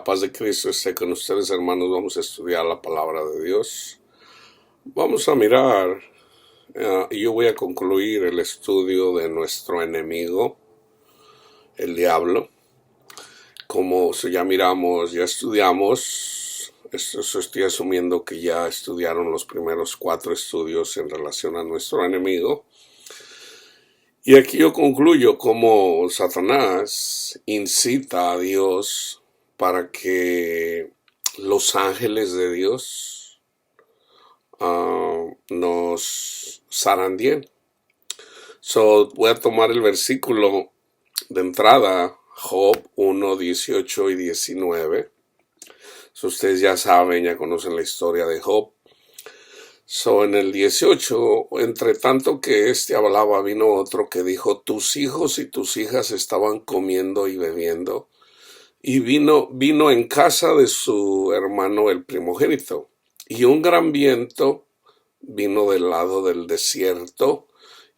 paz de Cristo esté con ustedes, hermanos. Vamos a estudiar la palabra de Dios. Vamos a mirar, y yo voy a concluir el estudio de nuestro enemigo, el diablo. Como ya miramos, ya estudiamos, estoy asumiendo que ya estudiaron los primeros 4 estudios en relación a nuestro enemigo. Y aquí yo concluyo cómo Satanás incita a Dios para que los ángeles de Dios nos zarandeen. Voy a tomar el versículo de entrada, Job 1, 18 y 19. Ustedes ya saben, ya conocen la historia de Job. En el 18, entre tanto que hablaba, vino otro que dijo: tus hijos y tus hijas estaban comiendo y bebiendo, y vino en casa de su hermano el primogénito, y un gran viento vino del lado del desierto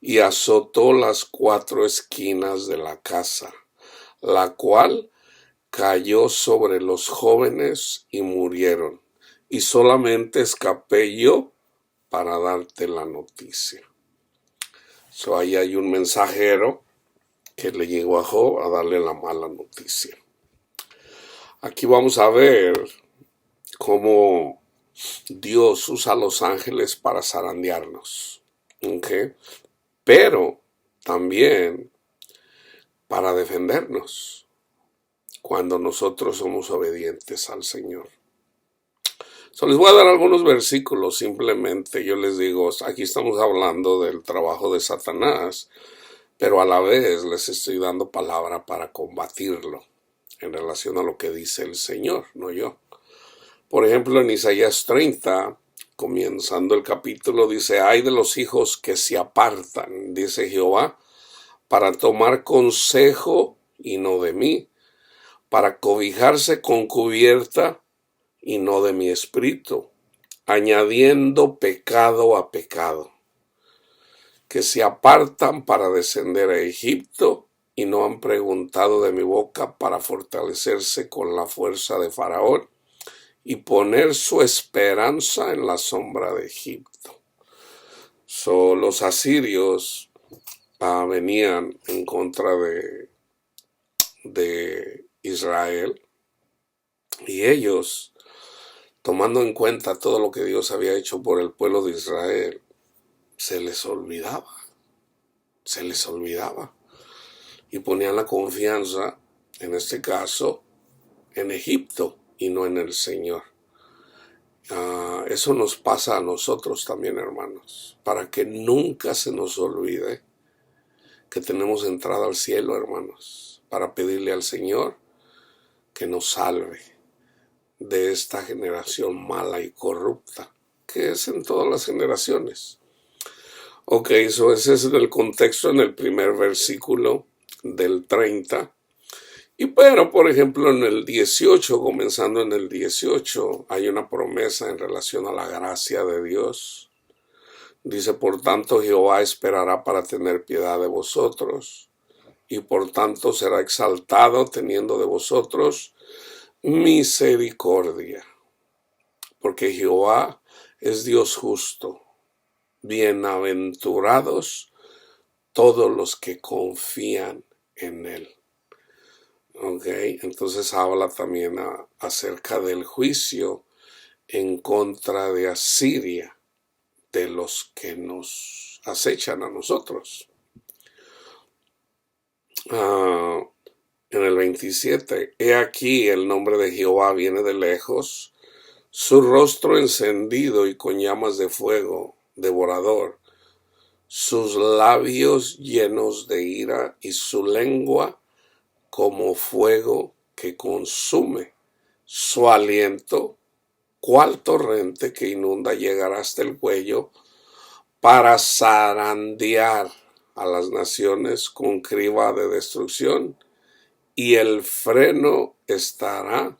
y azotó las 4 esquinas de la casa, la cual cayó sobre los jóvenes y murieron, y solamente escapé yo para darte la noticia. Ahí hay un mensajero que le llegó a Job a darle la mala noticia. Aquí vamos a ver cómo Dios usa a los ángeles para zarandearnos, ¿okay? Pero también para defendernos cuando nosotros somos obedientes al Señor. Les voy a dar algunos versículos, simplemente yo les digo, aquí estamos hablando del trabajo de Satanás, pero a la vez les estoy dando palabra para combatirlo en relación a lo que dice el Señor, no yo. Por ejemplo, en Isaías 30, comenzando el capítulo, dice: ay de los hijos que se apartan, dice Jehová, para tomar consejo y no de mí, para cobijarse con cubierta y no de mi espíritu, añadiendo pecado a pecado, que se apartan para descender a Egipto y no han preguntado de mi boca, para fortalecerse con la fuerza de Faraón y poner su esperanza en la sombra de Egipto. Los asirios venían en contra de Israel, y ellos, tomando en cuenta todo lo que Dios había hecho por el pueblo de Israel, se les olvidaba y ponían la confianza, en este caso, en Egipto y no en el Señor. Eso nos pasa a nosotros también, hermanos, para que nunca se nos olvide que tenemos entrada al cielo, hermanos, para pedirle al Señor que nos salve de esta generación mala y corrupta, que es en todas las generaciones. Ok, ese es el contexto en el primer versículo del 30. Pero, por ejemplo, en el 18, comenzando en el 18, hay una promesa en relación a la gracia de Dios. Dice: por tanto Jehová esperará para tener piedad de vosotros, y por tanto será exaltado teniendo de vosotros misericordia, porque Jehová es Dios justo. Bienaventurados todos los que confían en él. Entonces habla también acerca del juicio en contra de Asiria, de los que nos acechan a nosotros. En el 27, he aquí el nombre de Jehová viene de lejos, su rostro encendido y con llamas de fuego devorador, sus labios llenos de ira y su lengua como fuego que consume, su aliento cual torrente que inunda llegará hasta el cuello, para zarandear a las naciones con criba de destrucción, y el freno estará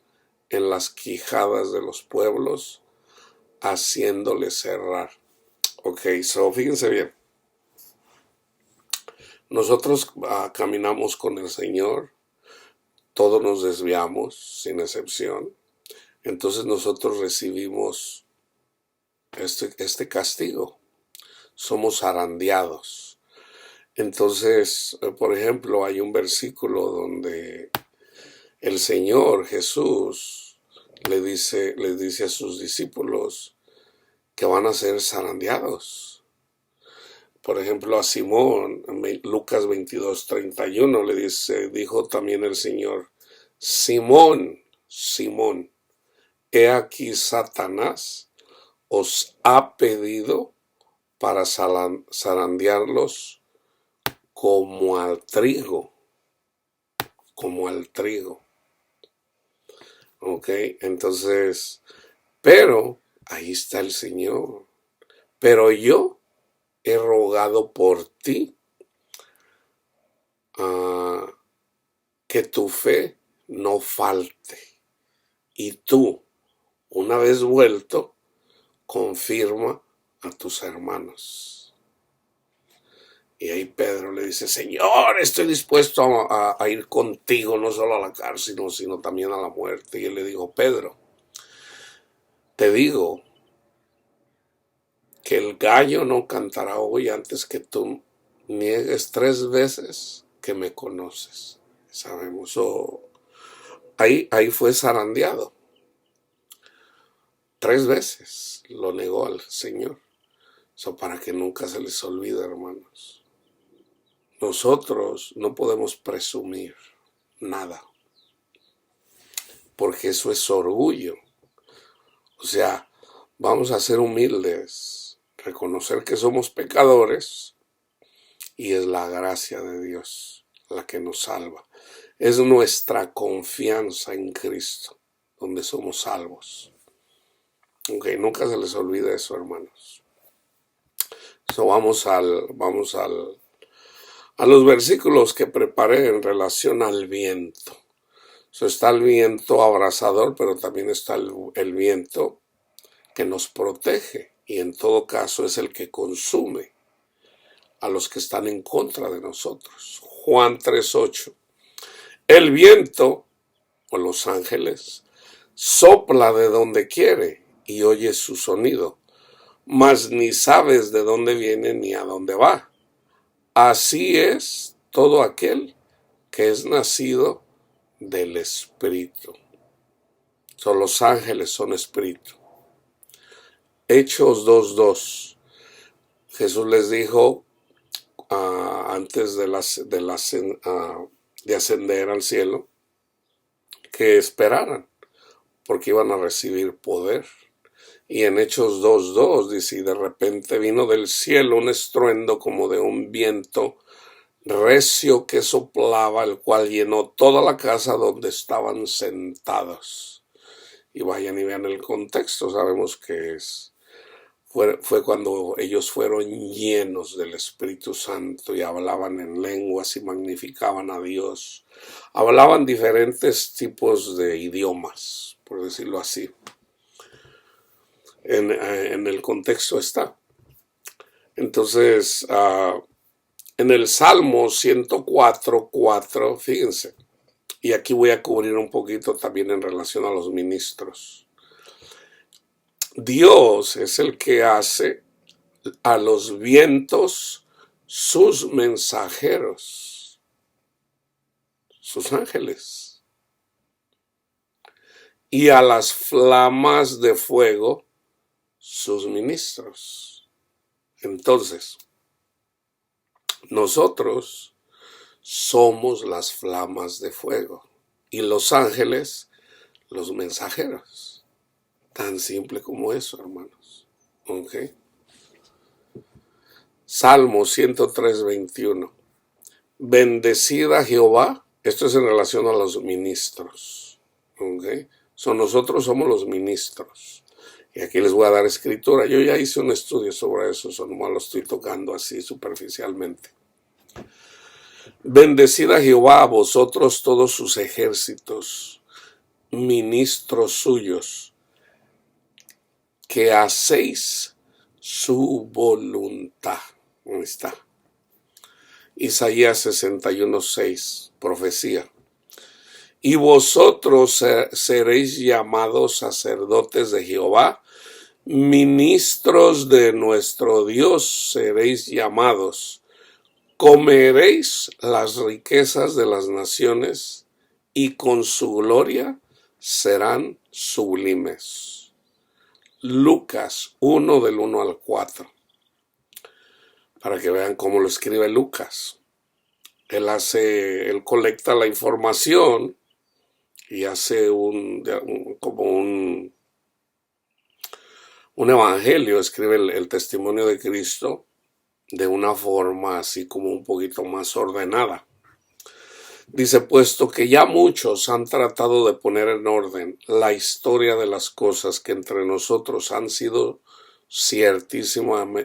en las quijadas de los pueblos, haciéndole cerrar. Fíjense bien. Nosotros caminamos con el Señor, todos nos desviamos sin excepción. Entonces nosotros recibimos este castigo. Somos zarandeados. Entonces, por ejemplo, hay un versículo donde el Señor Jesús les dice a sus discípulos que van a ser zarandeados. Por ejemplo, a Simón, en Lucas 22:31 dijo también el Señor: Simón, Simón, he aquí Satanás os ha pedido para zarandearlos como al trigo, ¿ok? Entonces, pero ahí está el Señor. Pero yo he rogado por ti que tu fe no falte. Y tú, una vez vuelto, confirma a tus hermanos. Y ahí Pedro le dice: Señor, estoy dispuesto a ir contigo, no solo a la cárcel, sino también a la muerte. Y él le dijo: Pedro, te digo que el gallo no cantará hoy antes que tú niegues 3 veces que me conoces. Sabemos, ahí fue zarandeado. 3 veces lo negó al Señor. Para que nunca se les olvide, hermanos. Nosotros no podemos presumir nada, porque eso es orgullo. O sea, vamos a ser humildes, reconocer que somos pecadores, y es la gracia de Dios la que nos salva. Es nuestra confianza en Cristo donde somos salvos. Nunca se les olvide eso, hermanos. Vamos a los versículos que preparé en relación al viento. Está el viento abrasador, pero también está el viento que nos protege, y en todo caso es el que consume a los que están en contra de nosotros. Juan 3:8. El viento, o los ángeles, sopla de donde quiere y oyes su sonido, mas ni sabes de dónde viene ni a dónde va. Así es todo aquel que es nacido del Espíritu. Los ángeles son Espíritu. Hechos 2:2. Jesús les dijo antes de ascender al cielo que esperaran, porque iban a recibir poder. Y en Hechos 2:2 dice: y de repente vino del cielo un estruendo como de un viento recio que soplaba, el cual llenó toda la casa donde estaban sentados. Y vayan y vean el contexto. Sabemos que fue cuando ellos fueron llenos del Espíritu Santo y hablaban en lenguas y magnificaban a Dios. Hablaban diferentes tipos de idiomas, por decirlo así. En el contexto está. Entonces, en el Salmo 104:4, fíjense, y aquí voy a cubrir un poquito también en relación a los ministros. Dios es el que hace a los vientos sus mensajeros, sus ángeles, y a las flamas de fuego sus ministros. Entonces, nosotros somos las flamas de fuego y los ángeles los mensajeros. Tan simple como eso, hermanos. Salmo 103:21. Bendecida Jehová. Esto es en relación a los ministros. Nosotros somos los ministros. Y aquí les voy a dar escritura. Yo ya hice un estudio sobre eso, nomás lo estoy tocando así superficialmente. Bendecida Jehová a vosotros todos sus ejércitos, ministros suyos, que hacéis su voluntad. Ahí está. Isaías 61:6, profecía. Y vosotros seréis llamados sacerdotes de Jehová, ministros de nuestro Dios seréis llamados. Comeréis las riquezas de las naciones y con su gloria serán sublimes. Lucas 1 del 1 al 4. Para que vean cómo lo escribe Lucas. Él colecta la información y hace como un evangelio, escribe el testimonio de Cristo de una forma así como un poquito más ordenada. Dice, puesto que ya muchos han tratado de poner en orden la historia de las cosas que entre nosotros han sido ciertísimas,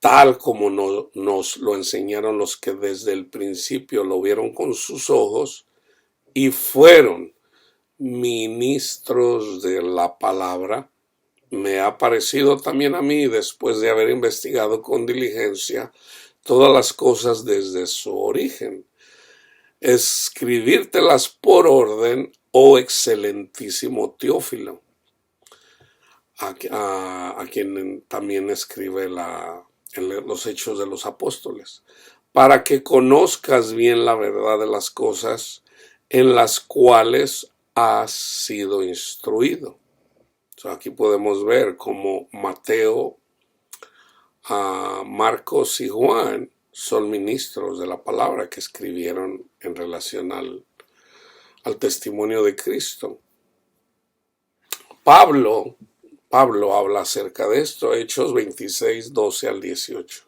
tal como nos lo enseñaron los que desde el principio lo vieron con sus ojos y fueron ministros de la palabra, me ha parecido también a mí, después de haber investigado con diligencia todas las cosas desde su origen, escribírtelas por orden, oh excelentísimo Teófilo, a quien también escribe los Hechos de los Apóstoles, para que conozcas bien la verdad de las cosas en las cuales has sido instruido. Aquí podemos ver cómo Mateo, Marcos y Juan son ministros de la palabra que escribieron en relación al testimonio de Cristo. Pablo habla acerca de esto, Hechos 26, 12 al 18.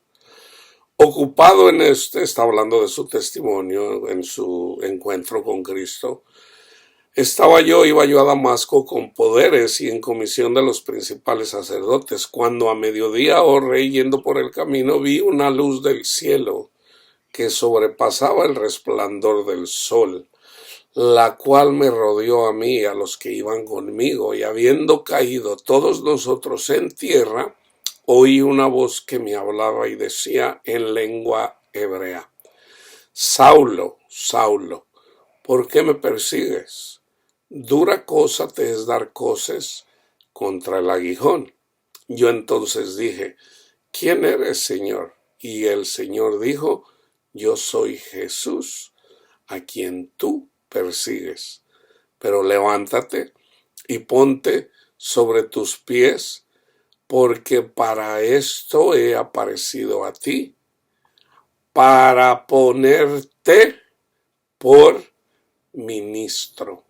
Ocupado en está hablando de su testimonio en su encuentro con Cristo. Iba yo a Damasco con poderes y en comisión de los principales sacerdotes, cuando a mediodía, oh rey, yendo por el camino, vi una luz del cielo que sobrepasaba el resplandor del sol, la cual me rodeó a mí y a los que iban conmigo, y habiendo caído todos nosotros en tierra, oí una voz que me hablaba y decía en lengua hebrea, Saulo, Saulo, ¿por qué me persigues? Dura cosa te es dar coces contra el aguijón. Yo entonces dije, ¿quién eres, Señor? Y el Señor dijo, yo soy Jesús, a quien tú persigues. Pero levántate y ponte sobre tus pies, porque para esto he aparecido a ti, para ponerte por ministro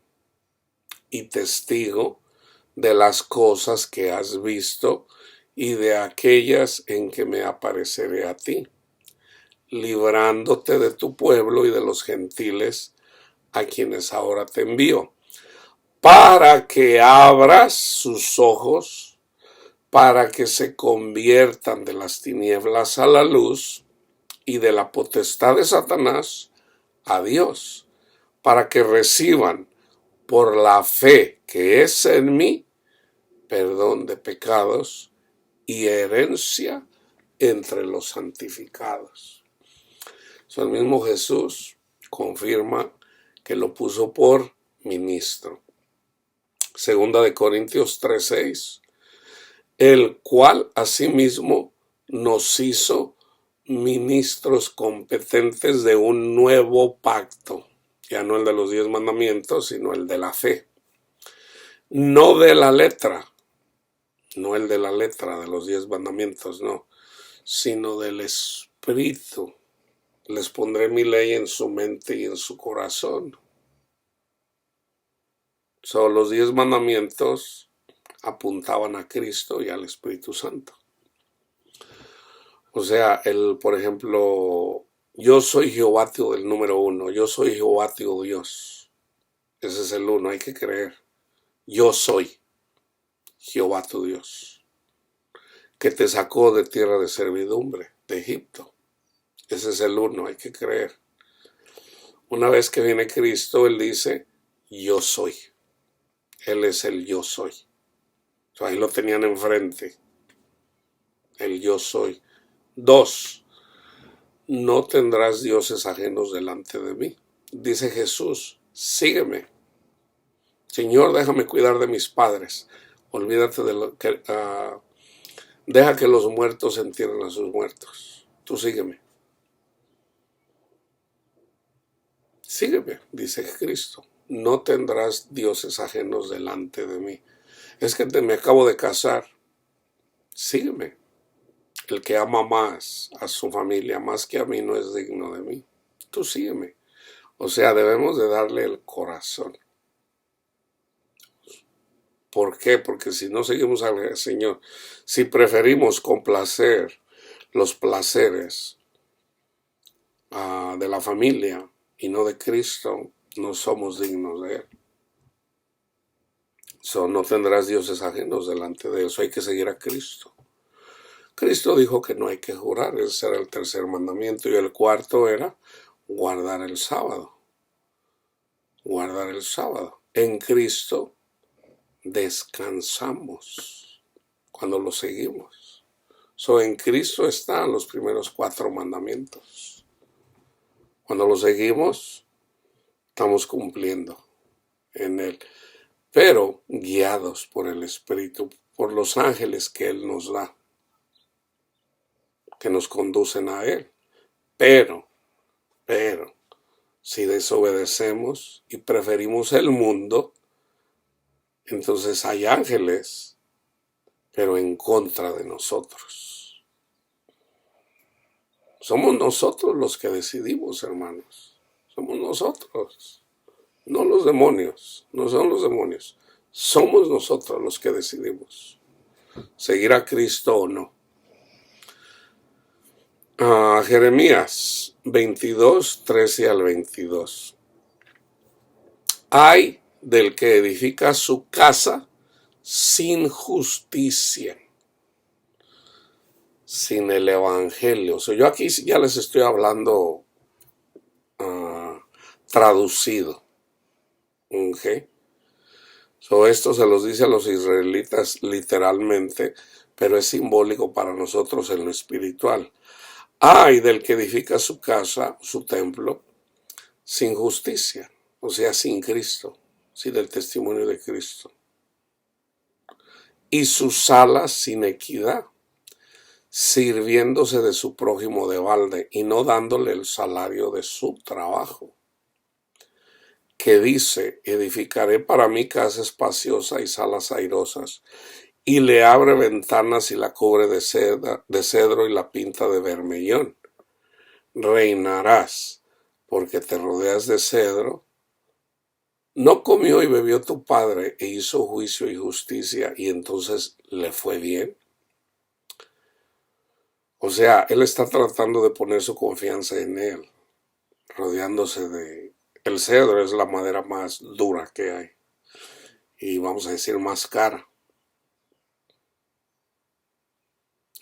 y testigo de las cosas que has visto y de aquellas en que me apareceré a ti, librándote de tu pueblo y de los gentiles a quienes ahora te envío, para que abras sus ojos, para que se conviertan de las tinieblas a la luz y de la potestad de Satanás a Dios, para que reciban por la fe que es en mí, perdón de pecados y herencia entre los santificados. El mismo Jesús confirma que lo puso por ministro. Segunda de Corintios 3:6, el cual asimismo nos hizo ministros competentes de un nuevo pacto, ya no el de los 10 mandamientos, sino el de la fe. No de la letra, no el de la letra de los 10 mandamientos, no, sino del Espíritu. Les pondré mi ley en su mente y en su corazón. Los 10 mandamientos apuntaban a Cristo y al Espíritu Santo. O sea, por ejemplo, yo soy Jehová tu, el número 1, yo soy Jehová tu Dios. Ese es el 1, hay que creer. Yo soy Jehová tu Dios, que te sacó de tierra de servidumbre, de Egipto. Ese es el 1, hay que creer. Una vez que viene Cristo, Él dice, yo soy. Él es el yo soy. Ahí lo tenían enfrente. El yo soy. 2, no tendrás dioses ajenos delante de mí. Dice Jesús, sígueme. Señor, déjame cuidar de mis padres. Olvídate de lo que... deja que los muertos entierren a sus muertos. Tú sígueme. Sígueme, dice Cristo. No tendrás dioses ajenos delante de mí. Es que me acabo de casar. Sígueme. El que ama más a su familia, más que a mí, no es digno de mí. Tú sígueme. O sea, debemos de darle el corazón. ¿Por qué? Porque si no seguimos al Señor, si preferimos complacer los placeres de la familia y no de Cristo, no somos dignos de Él. No tendrás dioses ajenos delante de Él. Hay que seguir a Cristo. Cristo dijo que no hay que jurar, ese era el tercer mandamiento, y el cuarto era guardar el sábado. Guardar el sábado. En Cristo descansamos cuando lo seguimos. En Cristo están los primeros 4 mandamientos. Cuando lo seguimos, estamos cumpliendo en Él, pero guiados por el Espíritu, por los ángeles que Él nos da, que nos conducen a Él. Pero, si desobedecemos y preferimos el mundo, entonces hay ángeles, pero en contra de nosotros. Somos nosotros los que decidimos, hermanos. Somos nosotros, no los demonios, no son los demonios. Somos nosotros los que decidimos seguir a Cristo o no. Jeremías 22, 13 al 22. Ay del que edifica su casa sin justicia, sin el evangelio. Yo aquí ya les estoy hablando traducido. ¿Okay? Esto se los dice a los israelitas literalmente, pero es simbólico para nosotros en lo espiritual. Ay del que edifica su casa, su templo, sin justicia, o sea, sin Cristo, sin el testimonio de Cristo. Y sus salas sin equidad, sirviéndose de su prójimo de balde y no dándole el salario de su trabajo. Que dice, edificaré para mí casa espaciosa y salas airosas, y le abre ventanas y la cubre de cedro y la pinta de bermellón. Reinarás, porque te rodeas de cedro. No comió y bebió tu padre e hizo juicio y justicia, y entonces le fue bien. O sea, él está tratando de poner su confianza en él, rodeándose de... El cedro es la madera más dura que hay, y vamos a decir más cara.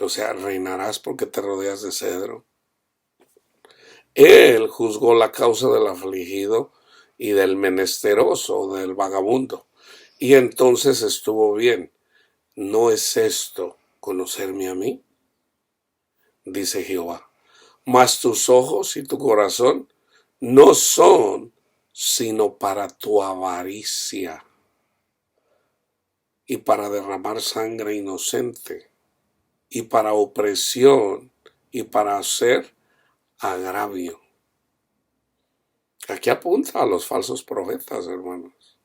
O sea, reinarás porque te rodeas de cedro. Él juzgó la causa del afligido y del menesteroso, del vagabundo, y entonces estuvo bien. ¿No es esto conocerme a mí? Dice Jehová. Mas tus ojos y tu corazón no son sino para tu avaricia y para derramar sangre inocente y para opresión y para hacer agravio. Aquí apunta a los falsos profetas, hermanos.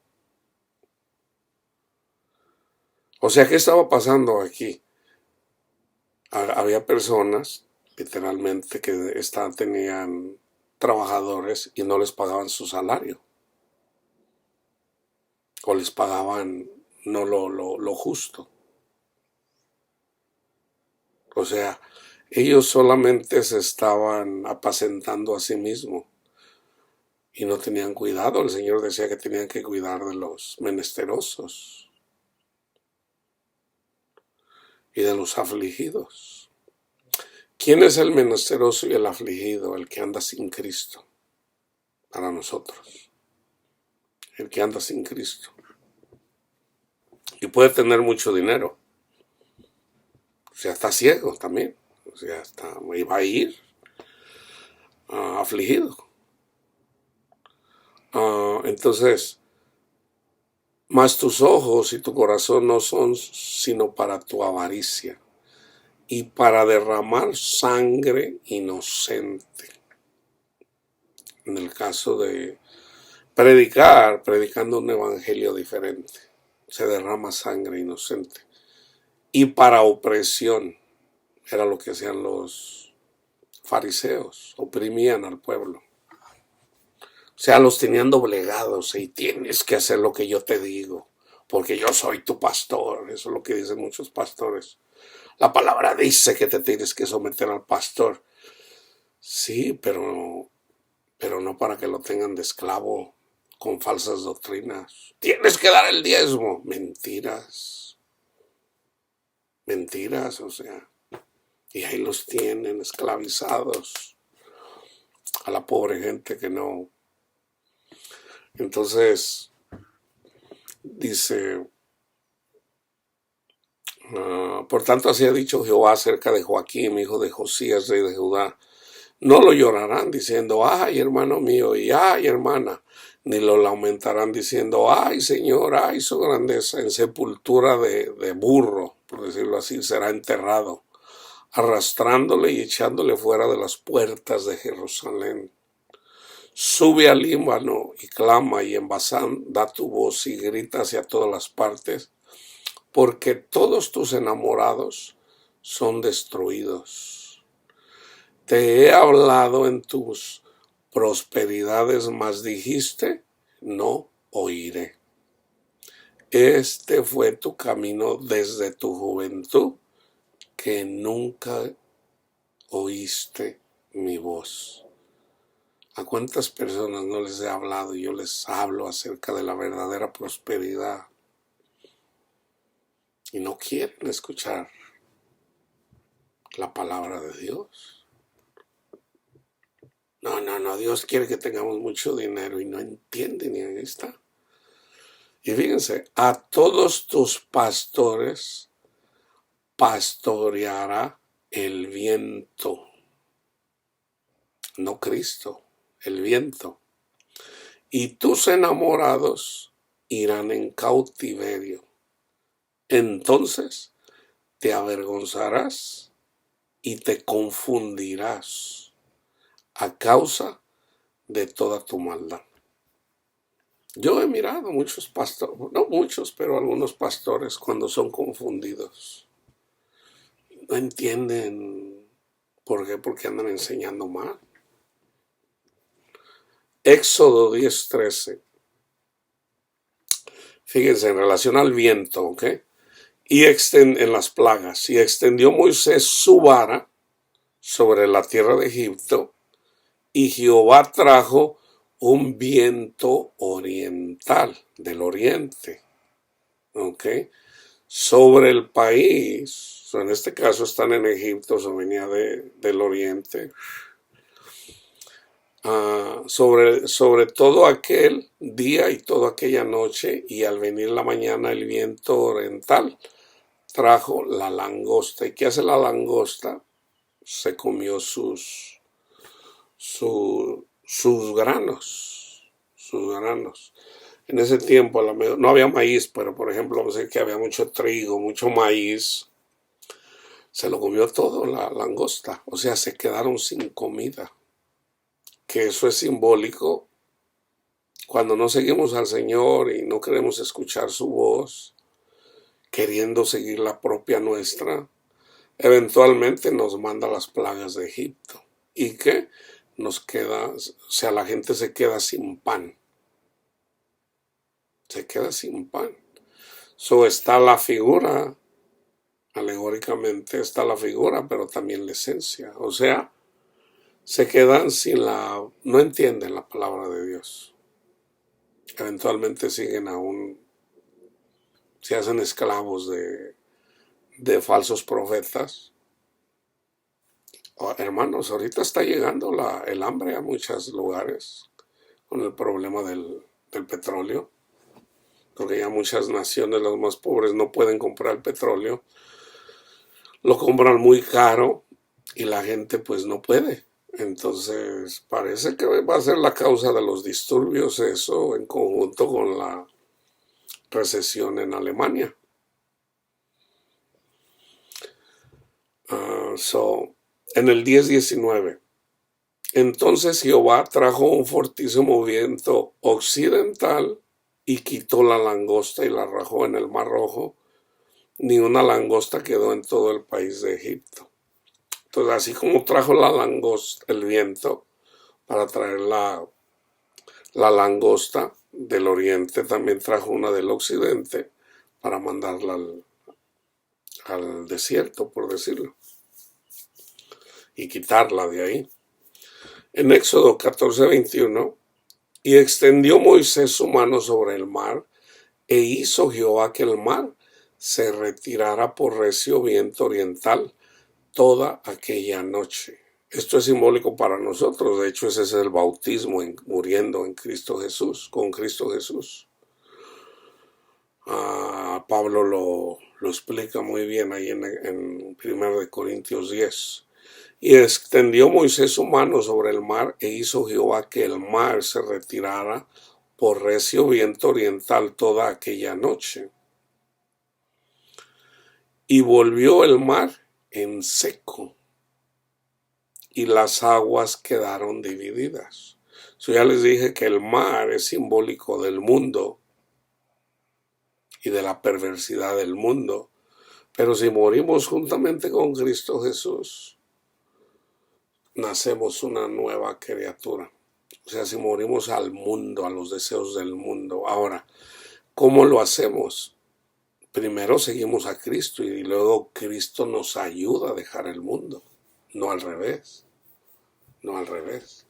O sea, ¿qué estaba pasando aquí? Había personas, literalmente, que tenían trabajadores y no les pagaban su salario. O les pagaban no lo justo. O sea, ellos solamente se estaban apacentando a sí mismos y no tenían cuidado. El Señor decía que tenían que cuidar de los menesterosos y de los afligidos. ¿Quién es el menesteroso y el afligido? El que anda sin Cristo. Para nosotros. El que anda sin Cristo. Y puede tener mucho dinero. O sea, está ciego también. O sea, va a ir afligido. Entonces, mas tus ojos y tu corazón no son sino para tu avaricia y para derramar sangre inocente. En el caso de predicando un evangelio diferente, se derrama sangre inocente. Y para opresión, era lo que hacían los fariseos, oprimían al pueblo. O sea, los tenían doblegados y tienes que hacer lo que yo te digo, porque yo soy tu pastor. Eso es lo que dicen muchos pastores. La palabra dice que te tienes que someter al pastor. Sí, pero no para que lo tengan de esclavo con falsas doctrinas. Tienes que dar el diezmo. Mentiras. Mentiras, o sea. Y ahí los tienen esclavizados a la pobre gente que no. Entonces, dice, por tanto así ha dicho Jehová acerca de Joaquín, hijo de Josías, rey de Judá. No lo llorarán diciendo, ay, hermano mío, y ay, hermana, ni lo lamentarán diciendo, ay, Señor, ay, su grandeza, en sepultura de burro, por decirlo así, será enterrado, arrastrándole y echándole fuera de las puertas de Jerusalén. Sube al Líbano y clama, y en Basán da tu voz y grita hacia todas las partes, porque todos tus enamorados son destruidos. Te he hablado en tus prosperidades, mas dijiste, no oiré. Este fue tu camino desde tu juventud, que nunca oíste mi voz. ¿A cuántas personas no les he hablado? Yo les hablo acerca de la verdadera prosperidad y no quieren escuchar la palabra de Dios. No, Dios quiere que tengamos mucho dinero y no entienden, y ahí está. Y fíjense, a todos tus pastores pastoreará el viento, no Cristo, el viento. Y tus enamorados irán en cautiverio. Entonces te avergonzarás y te confundirás a causa de toda tu maldad. Yo he mirado muchos pastores, no muchos, pero algunos pastores cuando son confundidos. No entienden por qué, porque andan enseñando mal. Éxodo 10:13. Fíjense, en relación al viento, ¿ok? Y en las plagas, y extendió Moisés su vara sobre la tierra de Egipto, y Jehová trajo un viento oriental, del oriente, ¿ok? Sobre el país, en este caso están en Egipto, eso venía del oriente, sobre todo aquel día y toda aquella noche, y al venir la mañana el viento oriental trajo la langosta. ¿Y qué hace la langosta? Se comió sus granos, En ese tiempo no había maíz, pero por ejemplo, sé que había mucho trigo, mucho maíz. Se lo comió todo la langosta, o sea, se quedaron sin comida. Que eso es simbólico cuando no seguimos al Señor y no queremos escuchar su voz, queriendo seguir la propia nuestra, eventualmente nos manda las plagas de Egipto. ¿Y qué? Nos queda, o sea, la gente se queda sin pan. Se queda sin pan. Está la figura, alegóricamente está la figura, pero también la esencia. O sea, se quedan no entienden la palabra de Dios. Eventualmente se hacen esclavos de falsos profetas. Hermanos, ahorita está llegando el hambre a muchos lugares con el problema del petróleo, porque ya muchas naciones, las más pobres, no pueden comprar petróleo, lo compran muy caro y la gente pues no puede. Entonces, parece que va a ser la causa de los disturbios eso en conjunto con la recesión en Alemania. En el 10:19, entonces Jehová trajo un fortísimo viento occidental y quitó la langosta y la arrojó en el Mar Rojo. Ni una langosta quedó en todo el país de Egipto. Entonces, así como trajo la langosta, el viento, para traer la langosta del oriente, también trajo una del occidente para mandarla al desierto, por decirlo, y quitarla de ahí. En Éxodo 14:21, y extendió Moisés su mano sobre el mar, e hizo Jehová que el mar se retirara por recio viento oriental toda aquella noche. Esto es simbólico para nosotros. De hecho, ese es el bautismo, muriendo en Cristo Jesús, con Cristo Jesús. Pablo lo explica muy bien ahí en 1 Corintios 10. Y extendió Moisés su mano sobre el mar, e hizo Jehová que el mar se retirara por recio viento oriental toda aquella noche. Y volvió el mar en seco, y las aguas quedaron divididas. Ya les dije que el mar es simbólico del mundo y de la perversidad del mundo. Pero si morimos juntamente con Cristo Jesús, nacemos una nueva criatura. O sea, si morimos al mundo, a los deseos del mundo. Ahora, ¿cómo lo hacemos? Primero seguimos a Cristo y luego Cristo nos ayuda a dejar el mundo. No al revés. No al revés.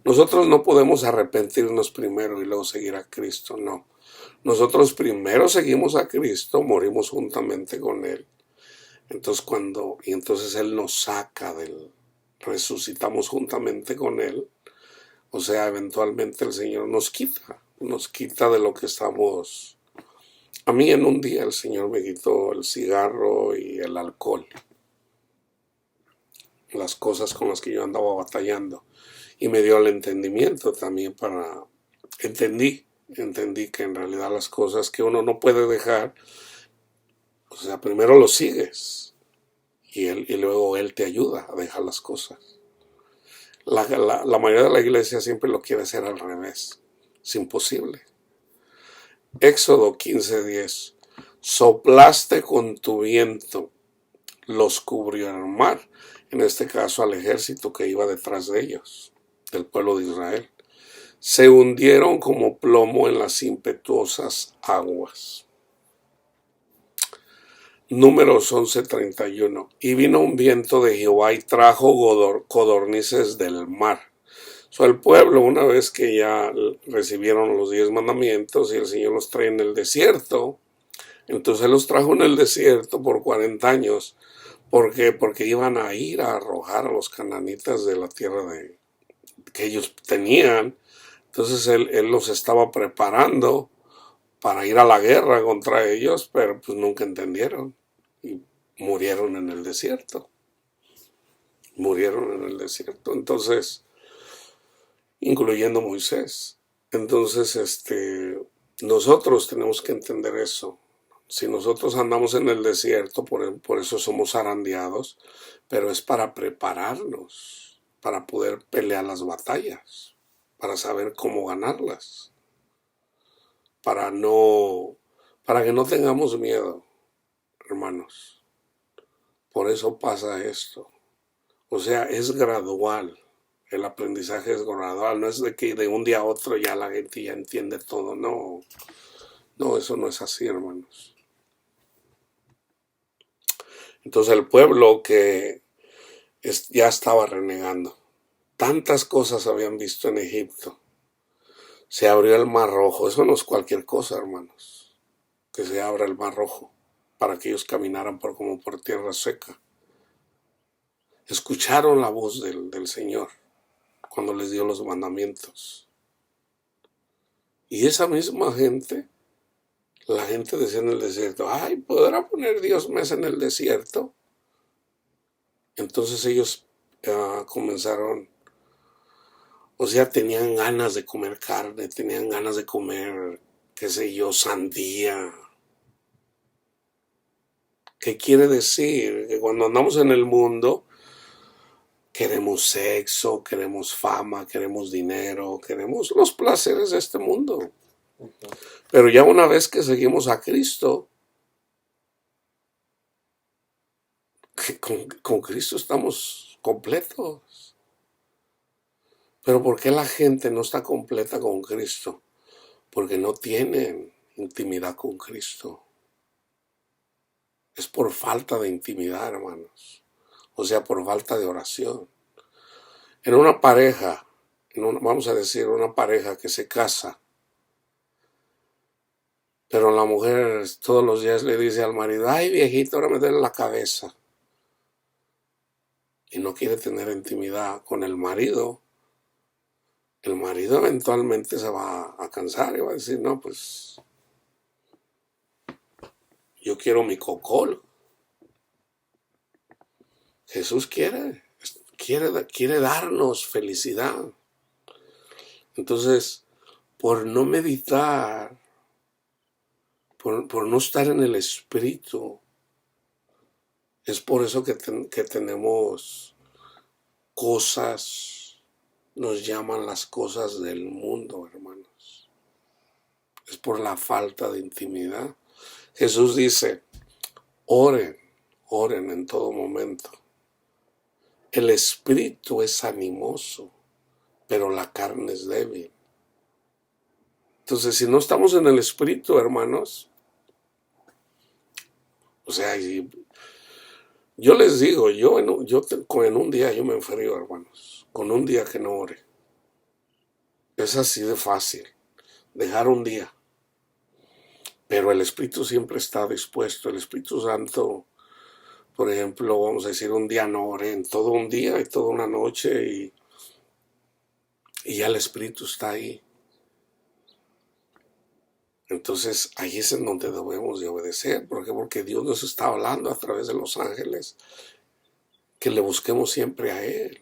Nosotros no podemos arrepentirnos primero y luego seguir a Cristo, no. Nosotros primero seguimos a Cristo, morimos juntamente con Él. Entonces Él nos saca resucitamos juntamente con Él. O sea, eventualmente el Señor nos quita de lo que estamos. A mí en un día el Señor me quitó el cigarro y el alcohol, las cosas con las que yo andaba batallando, y me dio el entendimiento también entendí que en realidad las cosas que uno no puede dejar, o sea, primero lo sigues y luego Él te ayuda a dejar las cosas. La mayoría de la iglesia siempre lo quiere hacer al revés. Es imposible. Éxodo 15:10. Soplaste con tu viento, los cubrió el mar, en este caso al ejército que iba detrás de ellos, del pueblo de Israel. Se hundieron como plomo en las impetuosas aguas. Números 11:31. Y vino un viento de Jehová y trajo codornices del mar. El pueblo, una vez que ya recibieron los 10 mandamientos y el Señor los trae en el desierto, entonces los trajo en el desierto por 40 años. ¿Por qué? Porque iban a ir a arrojar a los cananitas de la tierra que ellos tenían. Entonces él los estaba preparando para ir a la guerra contra ellos, pero pues nunca entendieron y murieron en el desierto. Entonces, incluyendo Moisés. Entonces, nosotros tenemos que entender eso. Si nosotros andamos en el desierto, por eso somos zarandeados, pero es para prepararnos, para poder pelear las batallas, para saber cómo ganarlas, para que no tengamos miedo, hermanos. Por eso pasa esto. O sea, es gradual. El aprendizaje es gradual, no es de que de un día a otro ya la gente ya entiende todo, no, eso no es así, hermanos. Entonces el pueblo que ya estaba renegando, tantas cosas habían visto en Egipto, se abrió el Mar Rojo. Eso no es cualquier cosa, hermanos, que se abra el Mar Rojo para que ellos caminaran como por tierra seca. Escucharon la voz del Señor cuando les dio los mandamientos. Y esa misma gente, la gente decía en el desierto, ay, ¿podrá poner Dios mesa en el desierto? Entonces ellos comenzaron O sea, tenían ganas de comer carne, tenían ganas de comer, qué sé yo, sandía. ¿Qué quiere decir? Que cuando andamos en el mundo, queremos sexo, queremos fama, queremos dinero, queremos los placeres de este mundo. Pero ya una vez que seguimos a Cristo, con Cristo estamos completos. Pero ¿por qué la gente no está completa con Cristo? Porque no tienen intimidad con Cristo. Es por falta de intimidad, hermanos. O sea, por falta de oración. En una pareja, vamos a decir, una pareja que se casa, pero la mujer todos los días le dice al marido, ay viejito, ahora me duele la cabeza. Y no quiere tener intimidad con el marido eventualmente se va a cansar y va a decir, no, pues yo quiero mi cocol. Jesús quiere darnos felicidad. Entonces, por no meditar, por no estar en el Espíritu, es por eso que tenemos cosas, nos llaman las cosas del mundo, hermanos. Es por la falta de intimidad. Jesús dice, oren en todo momento. El espíritu es animoso, pero la carne es débil. Entonces, si no estamos en el espíritu, hermanos, o sea, yo les digo, en un día yo me enfrío, hermanos, con un día que no ore. Es así de fácil, dejar un día. Pero el Espíritu siempre está dispuesto. El Espíritu Santo, por ejemplo, vamos a decir, un día no oré, en todo un día y toda una noche y ya el Espíritu está ahí. Entonces ahí es en donde debemos de obedecer. ¿Por qué? Porque Dios nos está hablando a través de los ángeles que le busquemos siempre a Él.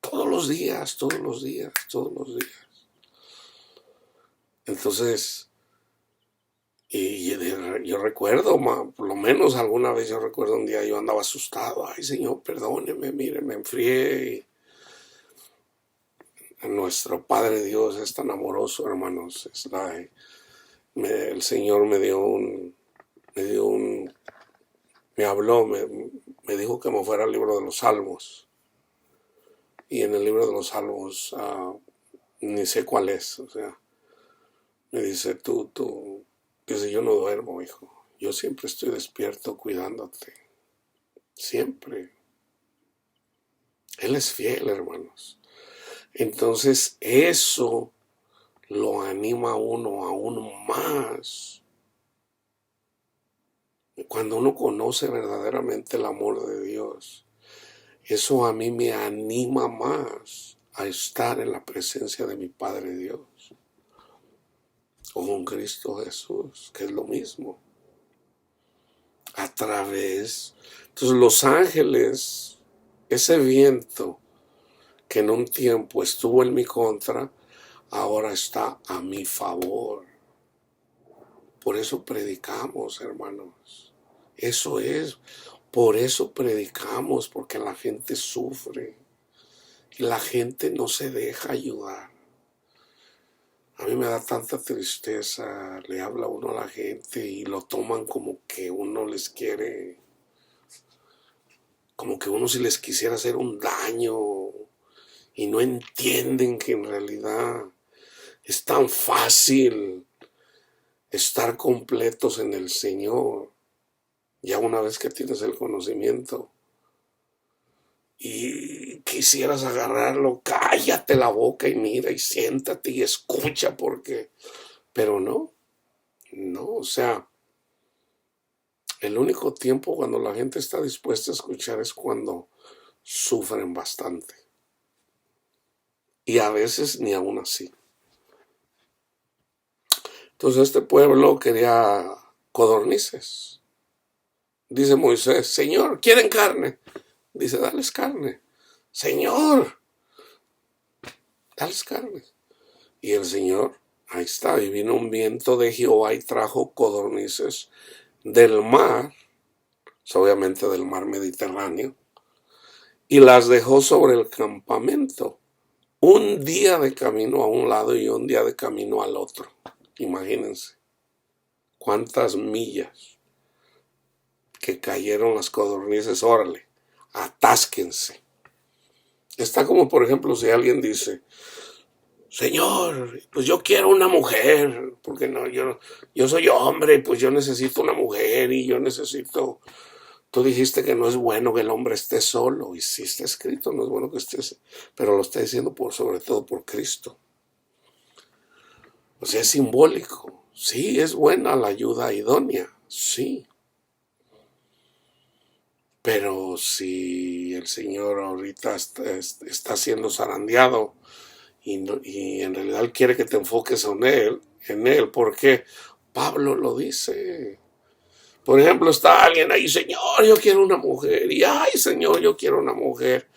Todos los días, todos los días, todos los días. Entonces, y yo recuerdo, por lo menos alguna vez yo recuerdo un día yo andaba asustado. Ay, Señor, perdóneme, mire, me enfrié. Nuestro Padre Dios es tan amoroso, hermanos. El Señor me habló, me dijo que me fuera al libro de los Salmos. Y en el libro de los Salmos, ni sé cuál es, o sea, me dice, dice, yo no duermo, hijo. Yo siempre estoy despierto cuidándote. Siempre. Él es fiel, hermanos. Entonces, eso lo anima a uno aún más. Cuando uno conoce verdaderamente el amor de Dios, eso a mí me anima más a estar en la presencia de mi Padre Dios. O con Cristo Jesús, que es lo mismo. Entonces los ángeles, ese viento que en un tiempo estuvo en mi contra, ahora está a mi favor. Por eso predicamos, hermanos. Eso es. Por eso predicamos, porque la gente sufre. Y la gente no se deja ayudar. A mí me da tanta tristeza. Le habla uno a la gente y lo toman como que uno les quiere. Como que uno si les quisiera hacer un daño. Y no entienden que en realidad es tan fácil estar completos en el Señor, ya una vez que tienes el conocimiento y quisieras agarrarlo, cállate la boca y mira y siéntate y escucha pero no, o sea, el único tiempo cuando la gente está dispuesta a escuchar es cuando sufren bastante y a veces ni aún así. Entonces este pueblo quería codornices. Dice Moisés, Señor, ¿quieren carne? Dice, dales carne. Señor, dales carne. Y el Señor, ahí está, y vino un viento de Jehová y trajo codornices del mar, obviamente del mar Mediterráneo, y las dejó sobre el campamento. Un día de camino a un lado y un día de camino al otro. Imagínense cuántas millas que cayeron las codornices. Órale, atásquense. Está como, por ejemplo, si alguien dice, Señor, pues yo quiero una mujer, porque no, yo soy hombre, pues yo necesito una mujer y yo necesito. Tú dijiste que no es bueno que el hombre esté solo, y sí está escrito, no es bueno que estés, pero lo está diciendo sobre todo por Cristo. O sea, es simbólico. Sí, es buena la ayuda idónea, sí. Pero si el Señor ahorita está siendo zarandeado y en realidad Él quiere que te enfoques en Él, porque Pablo lo dice. Por ejemplo, está alguien ahí, Señor, yo quiero una mujer, y ay, Señor, yo quiero una mujer.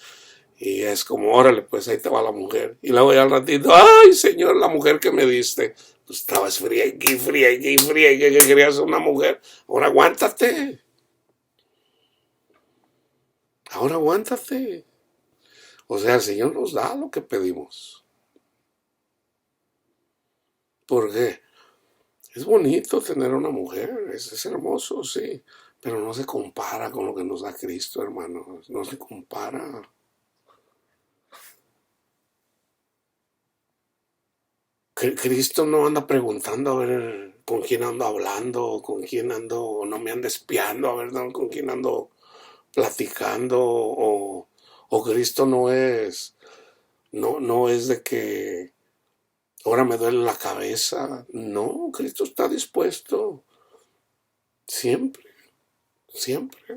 Y es como, órale, pues ahí te va la mujer. Y luego ya al ratito, ay, Señor, la mujer que me diste. Pues estabas friegue, que querías una mujer. Ahora aguántate. Ahora aguántate. O sea, el Señor nos da lo que pedimos. ¿Por qué? Es bonito tener una mujer, es hermoso, sí. Pero no se compara con lo que nos da Cristo, hermanos. No se compara. Cristo no anda preguntando a ver con quién ando hablando, con quién ando, no me anda espiando, a ver con quién ando platicando, o Cristo no es de que ahora me duele la cabeza. No, Cristo está dispuesto siempre, siempre.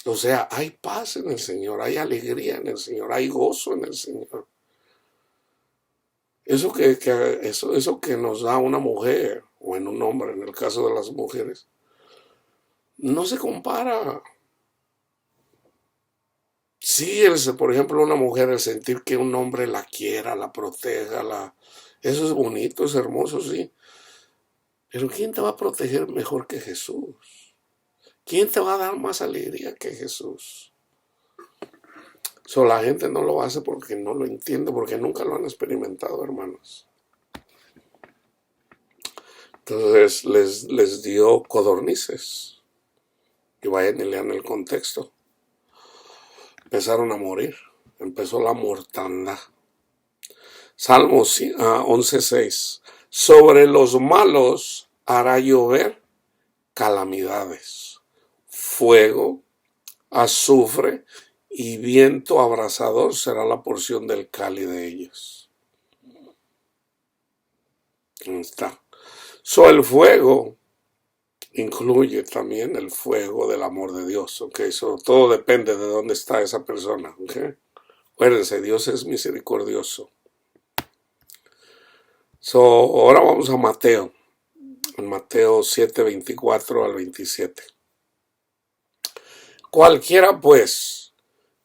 O sea, hay paz en el Señor, hay alegría en el Señor, hay gozo en el Señor. Eso que nos da una mujer, o en un hombre, en el caso de las mujeres, no se compara. Sí, por ejemplo, una mujer, el sentir que un hombre la quiera, la proteja, eso es bonito, es hermoso, sí. Pero ¿quién te va a proteger mejor que Jesús? ¿Quién te va a dar más alegría que Jesús? La gente no lo hace porque no lo entiende, porque nunca lo han experimentado, hermanos. Entonces les dio codornices. Y vayan y lean el contexto. Empezaron a morir. Empezó la mortandad. Salmos 11:6. Sobre los malos hará llover calamidades, fuego, azufre y viento abrasador será la porción del cáliz de ellos. Ahí está. El fuego incluye también el fuego del amor de Dios. Todo depende de dónde está esa persona. Acuérdense, Dios es misericordioso. Ahora vamos a Mateo. En Mateo 7:24 al 27. Cualquiera pues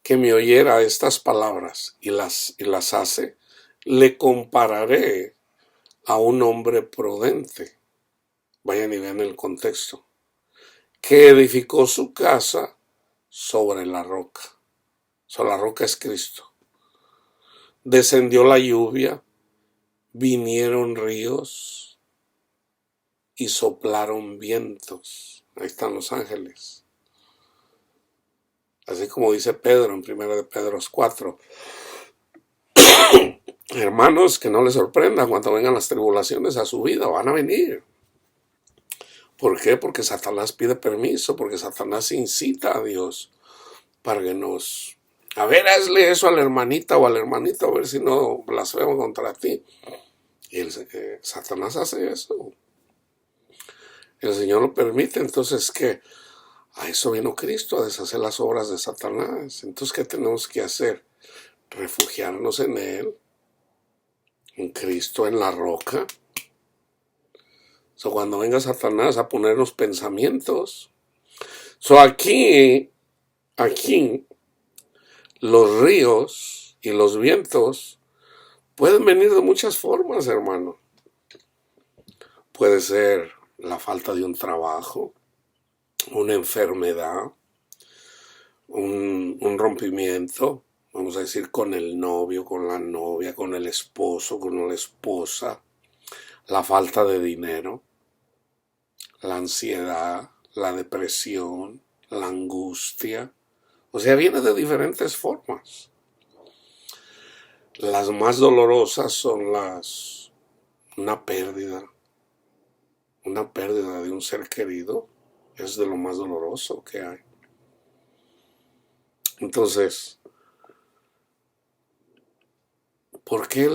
que me oyera estas palabras y las hace, le compararé a un hombre prudente. Vayan y vean el contexto. Que edificó su casa sobre la roca. La roca es Cristo. Descendió la lluvia, vinieron ríos y soplaron vientos. Ahí están los ángeles. Así como dice Pedro en 1 de Pedro 4. Hermanos, que no les sorprenda cuando vengan las tribulaciones a su vida, van a venir. ¿Por qué? Porque Satanás pide permiso, porque Satanás incita a Dios para que nos... A ver, hazle eso a la hermanita o al hermanito, a ver si no blasfemo contra ti. Y Satanás hace eso. El Señor lo permite, entonces, ¿qué? A eso vino Cristo, a deshacer las obras de Satanás. Entonces, ¿qué tenemos que hacer? Refugiarnos en Él, en Cristo, en la roca. Cuando venga Satanás a ponernos pensamientos. Aquí, los ríos y los vientos Pueden venir de muchas formas, hermano. Puede ser la falta de un trabajo, una enfermedad, un rompimiento, vamos a decir, con el novio, con la novia, con el esposo, con la esposa, la falta de dinero, la ansiedad, la depresión, la angustia. O sea, viene de diferentes formas. Las más dolorosas son una pérdida de un ser querido. Es de lo más doloroso que hay. Entonces, ¿por qué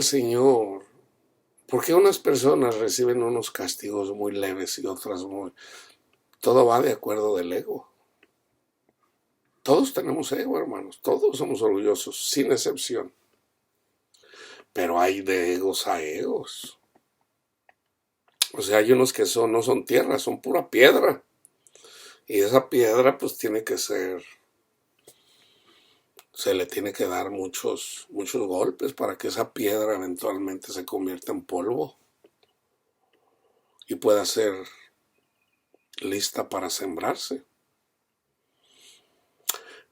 por qué unas personas reciben unos castigos muy leves y otras muy... Todo va de acuerdo del ego. Todos tenemos ego, hermanos. Todos somos orgullosos, sin excepción. Pero hay de egos a egos. O sea, hay unos que no son tierra, son pura piedra. Y esa piedra pues tiene que ser, se le tiene que dar muchos golpes para que esa piedra eventualmente se convierta en polvo y pueda ser lista para sembrarse.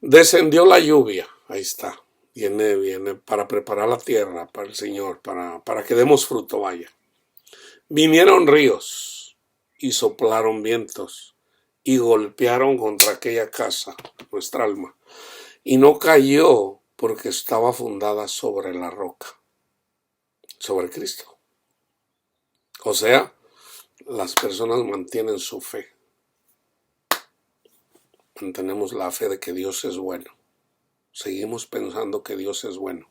Descendió la lluvia, ahí está. Viene para preparar la tierra para el Señor, para que demos fruto, vaya. Vinieron ríos y soplaron vientos y golpearon contra aquella casa, nuestra alma, y no cayó porque estaba fundada sobre la roca, sobre Cristo. O sea, las personas mantienen su fe. Mantenemos la fe de que Dios es bueno. Seguimos pensando que Dios es bueno.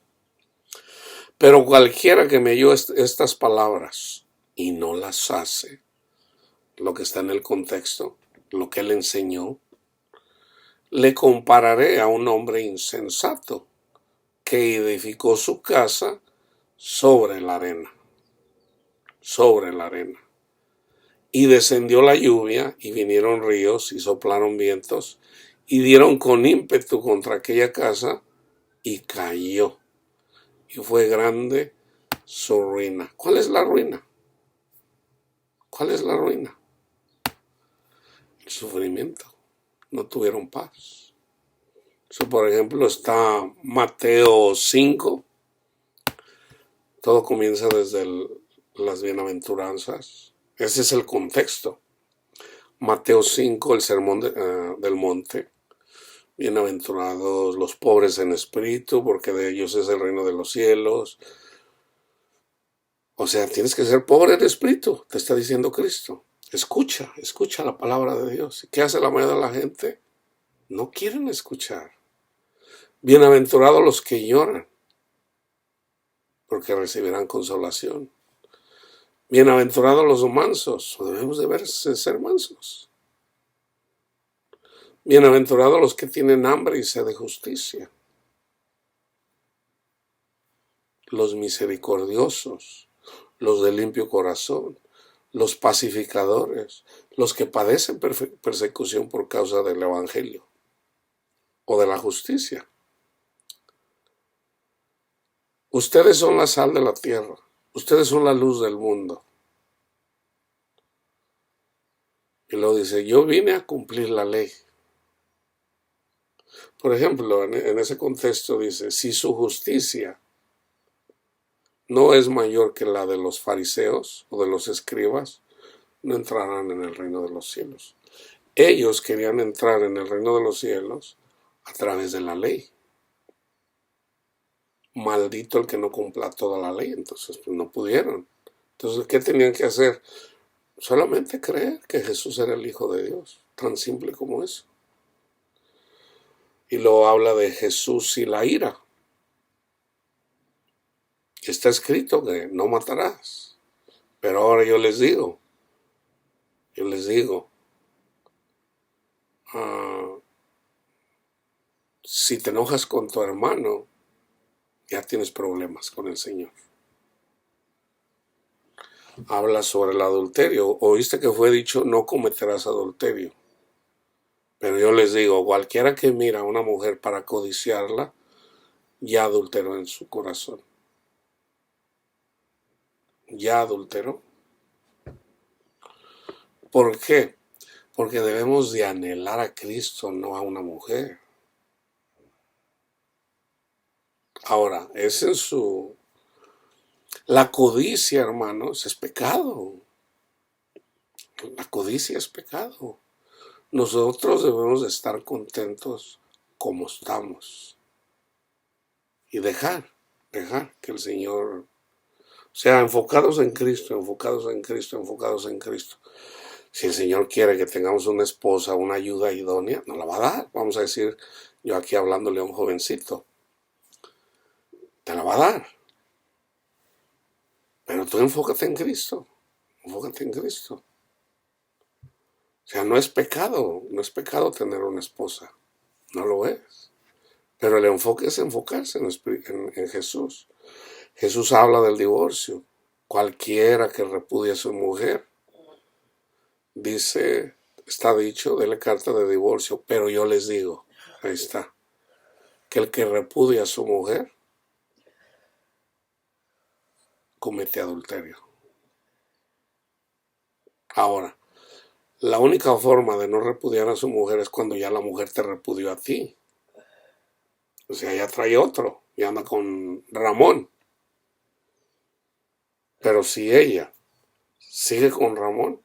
Pero cualquiera que me oyó estas palabras y no las hace, lo que está en el contexto, lo que él enseñó, le compararé a un hombre insensato que edificó su casa sobre la arena. Sobre la arena. Y descendió la lluvia, y vinieron ríos, y soplaron vientos, y dieron con ímpetu contra aquella casa, y cayó. Y fue grande su ruina. ¿Cuál es la ruina? ¿Cuál es la ruina? El sufrimiento. No tuvieron paz. Eso, por ejemplo, está Mateo 5. Todo comienza desde las bienaventuranzas. Ese es el contexto. Mateo 5, el sermón del monte. Bienaventurados los pobres en espíritu, porque de ellos es el reino de los cielos. O sea, tienes que ser pobre en espíritu, te está diciendo Cristo. Escucha la palabra de Dios. ¿Qué hace la mayoría de la gente? No quieren escuchar. Bienaventurados los que lloran, porque recibirán consolación. Bienaventurados los mansos, debemos de ser mansos. Bienaventurados los que tienen hambre y sed de justicia. Los misericordiosos, los de limpio corazón, los pacificadores, los que padecen persecución por causa del evangelio o de la justicia. Ustedes son la sal de la tierra, ustedes son la luz del mundo. Y luego dice, yo vine a cumplir la ley. Por ejemplo, en ese contexto dice, si su justicia no es mayor que la de los fariseos o de los escribas, no entrarán en el reino de los cielos. Ellos querían entrar en el reino de los cielos a través de la ley. Maldito el que no cumpla toda la ley, entonces pues no pudieron. Entonces, ¿qué tenían que hacer? Solamente creer que Jesús era el Hijo de Dios, tan simple como eso. Y luego habla de Jesús y la ira. Está escrito que no matarás. Pero ahora yo les digo, si te enojas con tu hermano, ya tienes problemas con el Señor. Habla sobre el adulterio. Oíste que fue dicho, no cometerás adulterio. Pero yo les digo, cualquiera que mira a una mujer para codiciarla, ya adulteró en su corazón. ya adulteró. ¿Por qué? Porque debemos de anhelar a Cristo, no a una mujer. Ahora, es en su... La codicia, hermanos, es pecado. La codicia es pecado. Nosotros debemos de estar contentos como estamos. Y dejar que el Señor... O sea, enfocados en Cristo, enfocados en Cristo, enfocados en Cristo. Si el Señor quiere que tengamos una esposa, una ayuda idónea, nos la va a dar. Vamos a decir, yo aquí hablándole a un jovencito, te la va a dar. Pero tú enfócate en Cristo, enfócate en Cristo. O sea, no es pecado tener una esposa, no lo es. Pero el enfoque es enfocarse en Jesús. Jesús habla del divorcio. Cualquiera que repudie a su mujer, dice, está dicho, dele carta de divorcio, pero yo les digo, ahí está, que el que repudia a su mujer comete adulterio. Ahora, la única forma de no repudiar a su mujer es cuando ya la mujer te repudió a ti. O sea, ya trae otro, y anda con Ramón. Pero si ella sigue con Ramón,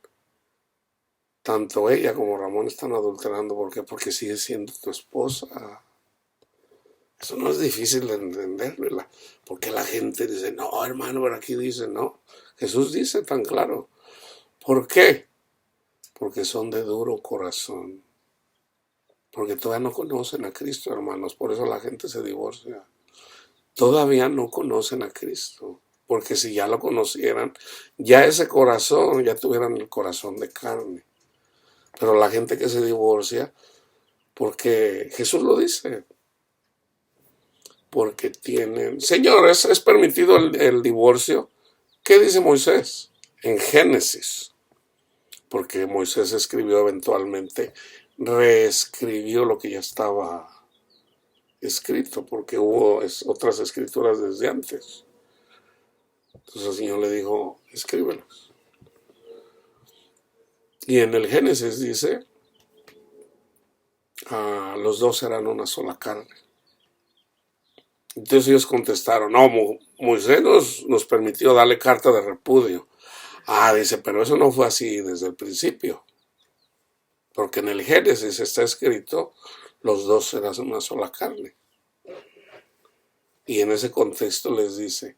tanto ella como Ramón están adulterando. ¿Por qué? Porque sigue siendo tu esposa. Eso no es difícil de entender, ¿verdad? Porque la gente dice, no, hermano, pero aquí dice, no. Jesús dice tan claro. ¿Por qué? Porque son de duro corazón. Porque todavía no conocen a Cristo, hermanos. Por eso la gente se divorcia. Todavía no conocen a Cristo. Porque si ya lo conocieran, ya ese corazón, ya tuvieran el corazón de carne. Pero la gente que se divorcia, porque Jesús lo dice, porque tienen... Señor, ¿es permitido el divorcio? ¿Qué dice Moisés? En Génesis. Porque Moisés escribió eventualmente, reescribió lo que ya estaba escrito, porque hubo otras escrituras desde antes. Entonces el Señor le dijo, escríbelos. Y en el Génesis dice, los dos serán una sola carne. Entonces ellos contestaron, no, Moisés nos permitió darle carta de repudio. Dice, pero eso no fue así desde el principio. Porque en el Génesis está escrito, los dos serán una sola carne. Y en ese contexto les dice,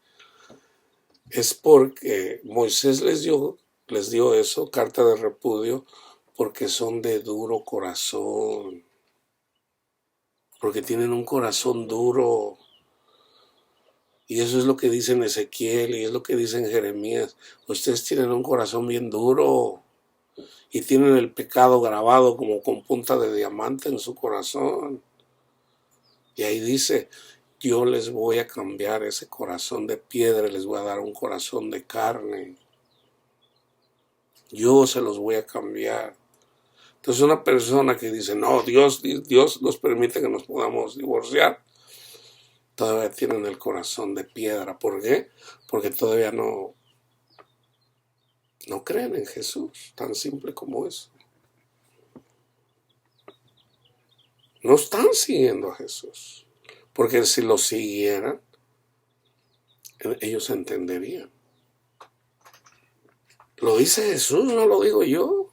es porque Moisés les dio eso, carta de repudio, porque son de duro corazón. Porque tienen un corazón duro. Y eso es lo que dice en Ezequiel y es lo que dice en Jeremías. Ustedes tienen un corazón bien duro y tienen el pecado grabado como con punta de diamante en su corazón. Y ahí dice, yo les voy a cambiar ese corazón de piedra y les voy a dar un corazón de carne. Yo se los voy a cambiar. Entonces una persona que dice, no, Dios nos permite que nos podamos divorciar, todavía tienen el corazón de piedra. ¿Por qué? Porque todavía no creen en Jesús, tan simple como eso. No están siguiendo a Jesús, porque si lo siguieran, ellos entenderían. Lo dice Jesús, no lo digo yo.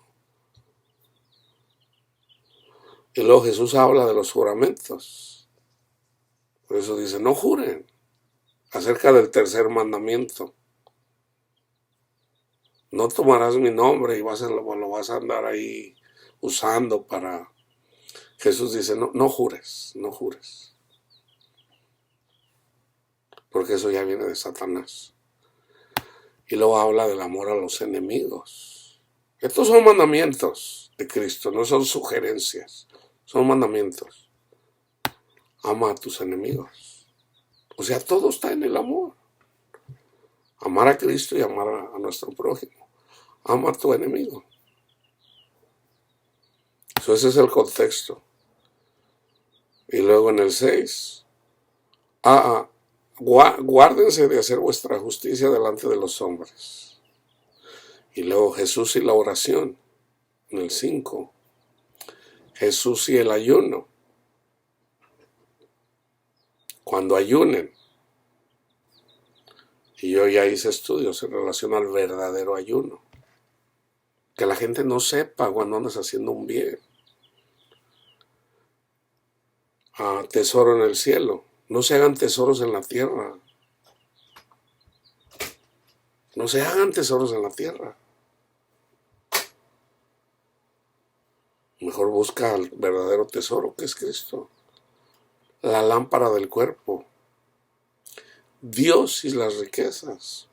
Y luego Jesús habla de los juramentos. Por eso dice, no juren, acerca del tercer mandamiento. No tomarás mi nombre y lo vas a andar ahí usando para... Jesús dice, no jures, no jures. Porque eso ya viene de Satanás. Y luego habla del amor a los enemigos. Estos son mandamientos de Cristo, no son sugerencias, son mandamientos. Ama a tus enemigos. O sea, todo está en el amor. Amar a Cristo y amar a nuestro prójimo. Ama a tu enemigo. Ese es el contexto. Y luego en el 6, Guárdense de hacer vuestra justicia delante de los hombres. Y luego Jesús y la oración, en el 5. Jesús y el ayuno. Cuando ayunen. Y yo ya hice estudios en relación al verdadero ayuno. Que la gente no sepa cuando andas haciendo un bien. Tesoro en el cielo. No se hagan tesoros en la tierra. No se hagan tesoros en la tierra. Mejor busca el verdadero tesoro, que es Cristo. La lámpara del cuerpo. Dios y las riquezas.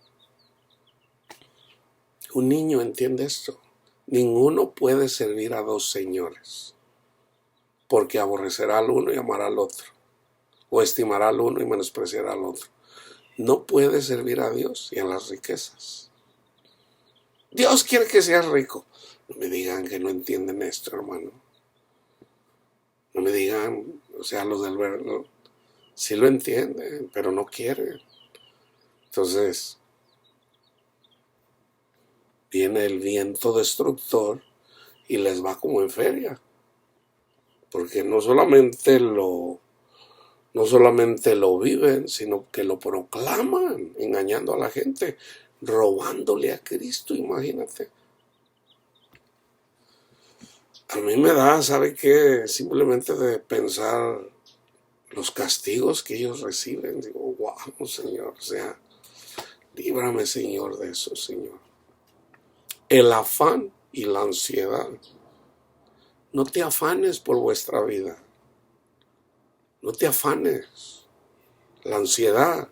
Un niño entiende esto. Ninguno puede servir a dos señores, porque aborrecerá al uno y amará al otro, o estimará al uno y menospreciará al otro. No puede servir a Dios y a las riquezas. Dios quiere que seas rico. No me digan que no entienden esto, hermano. No me digan, o sea, los del verbo, sí lo entienden, pero no quieren. Entonces, viene el viento destructor y les va como en feria. Porque no solamente lo viven, sino que lo proclaman, engañando a la gente, robándole a Cristo, imagínate. A mí me da, ¿sabe qué? Simplemente de pensar los castigos que ellos reciben. Digo, wow, Señor, o sea, líbrame, Señor, de eso, Señor. El afán y la ansiedad. No te afanes por vuestra vida. No te afanes. La ansiedad.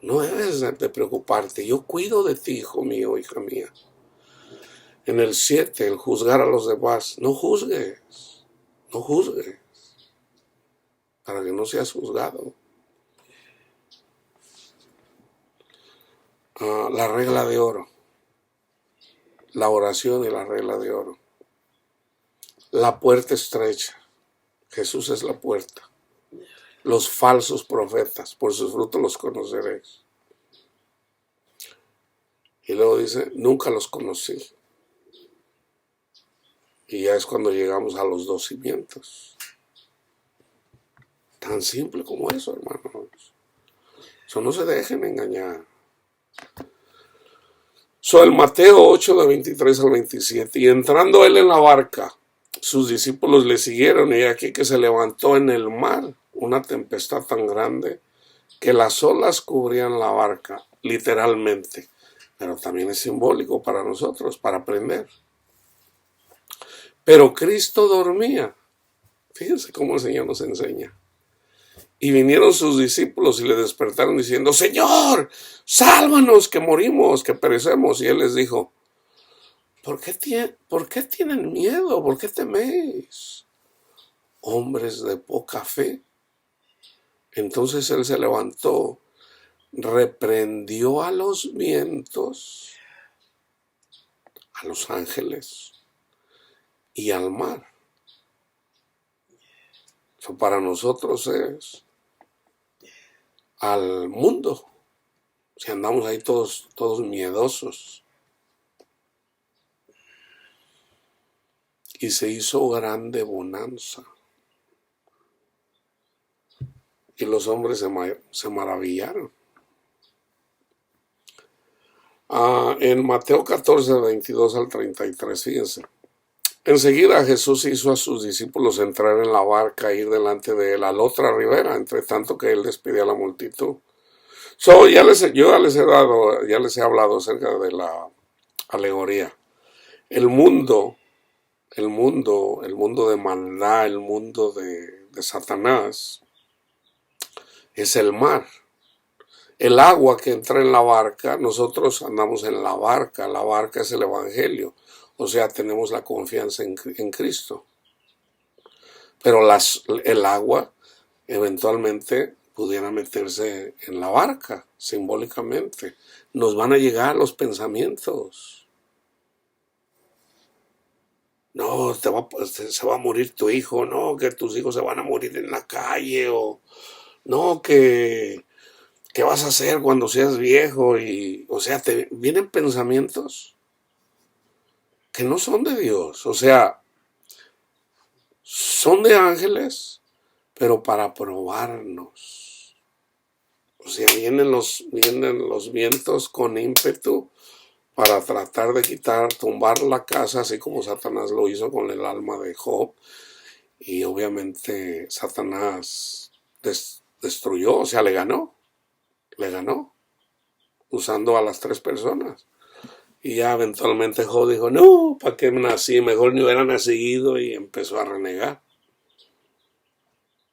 No debes de preocuparte. Yo cuido de ti, hijo mío, hija mía. En el 7, el juzgar a los demás. No juzgues. No juzgues. Para que no seas juzgado. La regla de oro. La oración y la regla de oro. La puerta estrecha. Jesús es la puerta. Los falsos profetas, por sus frutos los conoceréis. Y luego dice, nunca los conocí. Y ya es cuando llegamos a los 2 cimientos. Tan simple como eso, hermanos. Eso no se dejen engañar. El Mateo 8, de 23 al 27. Y entrando él en la barca, sus discípulos le siguieron, y aquí que se levantó en el mar una tempestad tan grande que las olas cubrían la barca, literalmente. Pero también es simbólico para nosotros, para aprender. Pero Cristo dormía. Fíjense cómo el Señor nos enseña. Y vinieron sus discípulos y le despertaron diciendo, Señor, sálvanos, que morimos, que perecemos. Y él les dijo, ¿por qué tienen miedo? ¿Por qué teméis? Hombres de poca fe. Entonces él se levantó, reprendió a los vientos, a los ángeles y al mar. Eso para nosotros es al mundo. Si andamos ahí todos miedosos. Y se hizo grande bonanza. Y los hombres se maravillaron. En Mateo 14, 22 al 33, fíjense. Enseguida Jesús hizo a sus discípulos entrar en la barca e ir delante de él a la otra ribera, entre tanto que él despedía a la multitud. Yo ya les he hablado acerca de la alegoría. El mundo de maldad, el mundo de Satanás, es el mar. El agua que entra en la barca, nosotros andamos en la barca es el Evangelio. O sea, tenemos la confianza en Cristo. Pero el agua eventualmente pudiera meterse en la barca, simbólicamente. Nos van a llegar los pensamientos. No, se va a morir tu hijo, no, que tus hijos se van a morir en la calle, o No, ¿qué vas a hacer cuando seas viejo? Y, o sea, te vienen pensamientos que no son de Dios. O sea, son de ángeles, pero para probarnos. O sea, vienen los vientos con ímpetu para tratar de tumbar la casa, así como Satanás lo hizo con el alma de Job. Y obviamente Satanás destruyó, o sea, le ganó, usando a las tres personas. Y ya eventualmente Job dijo, no, ¿para qué nací? Mejor ni hubiera nacido, y empezó a renegar.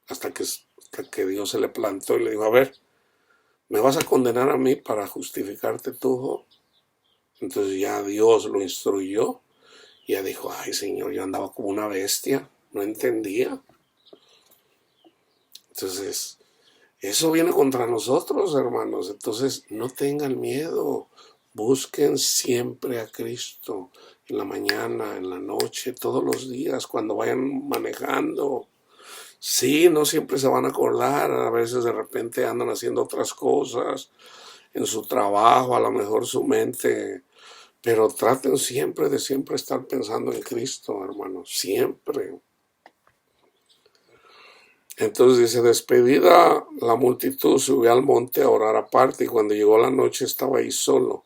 Hasta que Dios se le plantó y le dijo, a ver, ¿me vas a condenar a mí para justificarte tú, Job? Entonces ya Dios lo instruyó y ya dijo, ay Señor, yo andaba como una bestia, no entendía. Entonces, eso viene contra nosotros, hermanos. Entonces, no tengan miedo. Busquen siempre a Cristo en la mañana, en la noche, todos los días, cuando vayan manejando. Sí, no siempre se van a acordar, a veces de repente andan haciendo otras cosas en su trabajo, a lo mejor su mente, pero traten siempre de siempre estar pensando en Cristo, hermanos, siempre. Entonces dice, despedida la multitud, subió al monte a orar aparte, y cuando llegó la noche estaba ahí solo,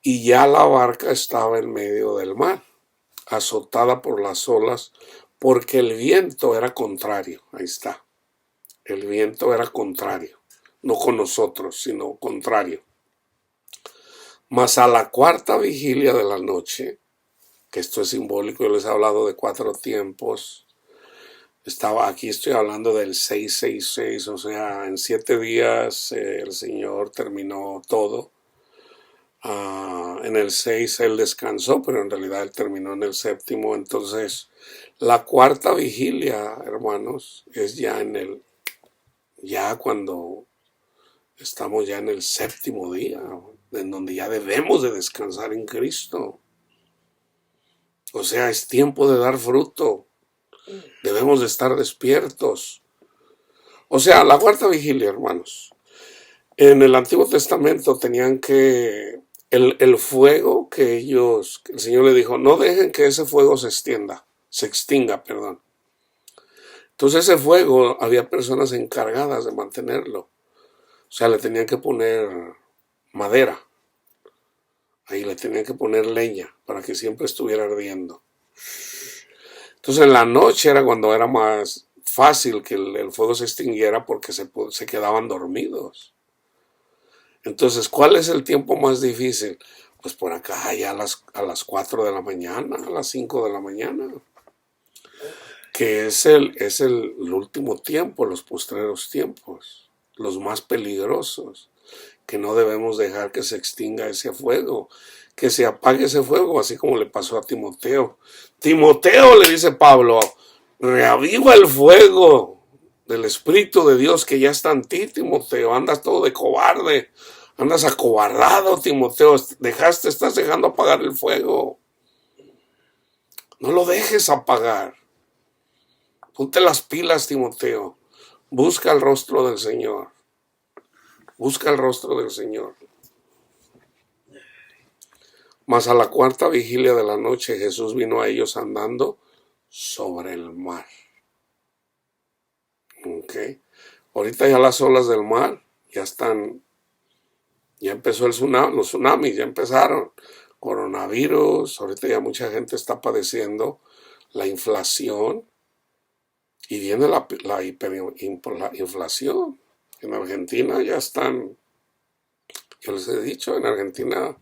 y ya la barca estaba en medio del mar, azotada por las olas, porque el viento era contrario. Ahí está, el viento era contrario, no con nosotros, sino contrario. Mas a la cuarta vigilia de la noche, que esto es simbólico, yo les he hablado de 4 tiempos, aquí estoy hablando del 666, o sea, en 7 días el Señor terminó todo. En el 6 Él descansó, pero en realidad Él terminó en el 7º. Entonces, la cuarta vigilia, hermanos, es ya cuando estamos ya en el 7º día, en donde ya debemos de descansar en Cristo. O sea, es tiempo de dar fruto. Debemos de estar despiertos. O sea, la cuarta vigilia, hermanos. En el Antiguo Testamento tenían que el fuego que el Señor le dijo, no dejen que ese fuego se extinga, perdón. Entonces ese fuego había personas encargadas de mantenerlo. O sea, le tenían que poner madera. Ahí le tenían que poner leña para que siempre estuviera ardiendo. Entonces en la noche era cuando era más fácil que el fuego se extinguiera, porque se quedaban dormidos. Entonces, ¿cuál es el tiempo más difícil? Pues por acá ya a las 4 de la mañana, a las 5 de la mañana, que es el último tiempo, los postreros tiempos, los más peligrosos, que no debemos dejar que se extinga ese fuego, que se apague ese fuego, así como le pasó a Timoteo. Timoteo, le dice Pablo, reaviva el fuego del Espíritu de Dios que ya está en ti, Timoteo. Andas todo de cobarde, andas acobardado, Timoteo. Estás dejando apagar el fuego. No lo dejes apagar. Ponte las pilas, Timoteo. Busca el rostro del Señor. Busca el rostro del Señor. Mas a la cuarta vigilia de la noche Jesús vino a ellos andando sobre el mar. Okay. Ahorita ya las olas del mar ya empezó los tsunamis, ya empezaron. Coronavirus, ahorita ya mucha gente está padeciendo la inflación, y viene la hiperinflación. En Argentina ya están, yo les he dicho, en Argentina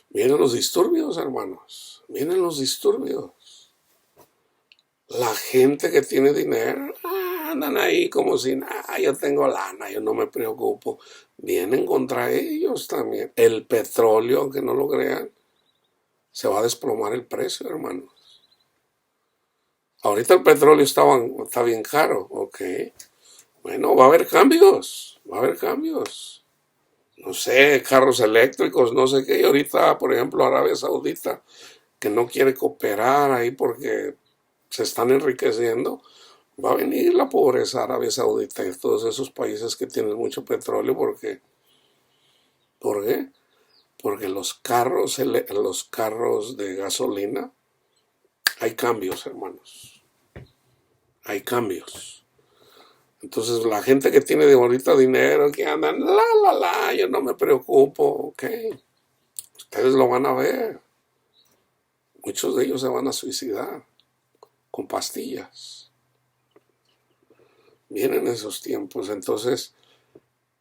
vienen los disturbios, hermanos, vienen los disturbios. La gente que tiene dinero, andan ahí como si, yo tengo lana, yo no me preocupo. Vienen contra ellos también. El petróleo, aunque no lo crean, se va a desplomar el precio, hermanos. Ahorita el petróleo está bien caro, ok. Bueno, va a haber cambios. No sé, carros eléctricos, no sé qué. Y ahorita, por ejemplo, Arabia Saudita, que no quiere cooperar ahí porque se están enriqueciendo. Va a venir la pobreza, Arabia Saudita y todos esos países que tienen mucho petróleo. ¿Por qué? Porque los carros de gasolina, hay cambios, hermanos. Hay cambios. Entonces la gente que tiene de ahorita dinero, que andan, yo no me preocupo, ok. Ustedes lo van a ver. Muchos de ellos se van a suicidar con pastillas. Vienen esos tiempos. Entonces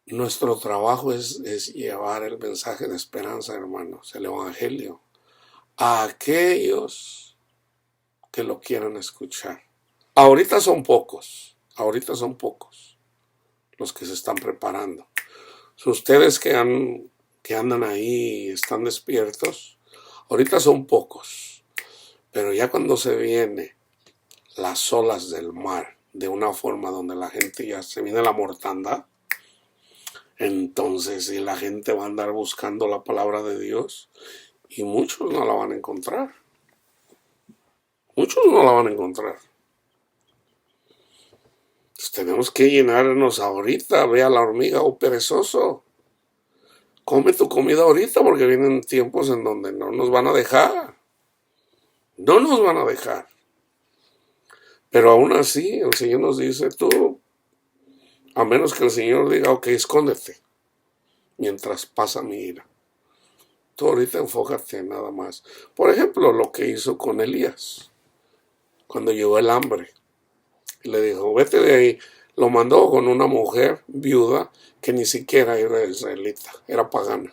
nuestro trabajo es llevar el mensaje de esperanza, hermanos, el evangelio, a aquellos que lo quieran escuchar. Ahorita son pocos los que se están preparando. So, ustedes que andan ahí y están despiertos, ahorita son pocos, pero ya cuando se viene las olas del mar de una forma donde la gente ya se viene la mortandad, entonces sí, la gente va a andar buscando la palabra de Dios y muchos no la van a encontrar. Muchos no la van a encontrar. Pues tenemos que llenarnos ahorita. Ve a la hormiga, oh perezoso. Come tu comida ahorita porque vienen tiempos en donde no nos van a dejar. No nos van a dejar. Pero aún así el Señor nos dice, tú, a menos que el Señor diga, ok, escóndete, mientras pasa mi ira. Tú ahorita enfócate nada más. Por ejemplo, lo que hizo con Elías, cuando llegó el hambre. Y le dijo, vete de ahí. Lo mandó con una mujer viuda que ni siquiera era israelita, era pagana.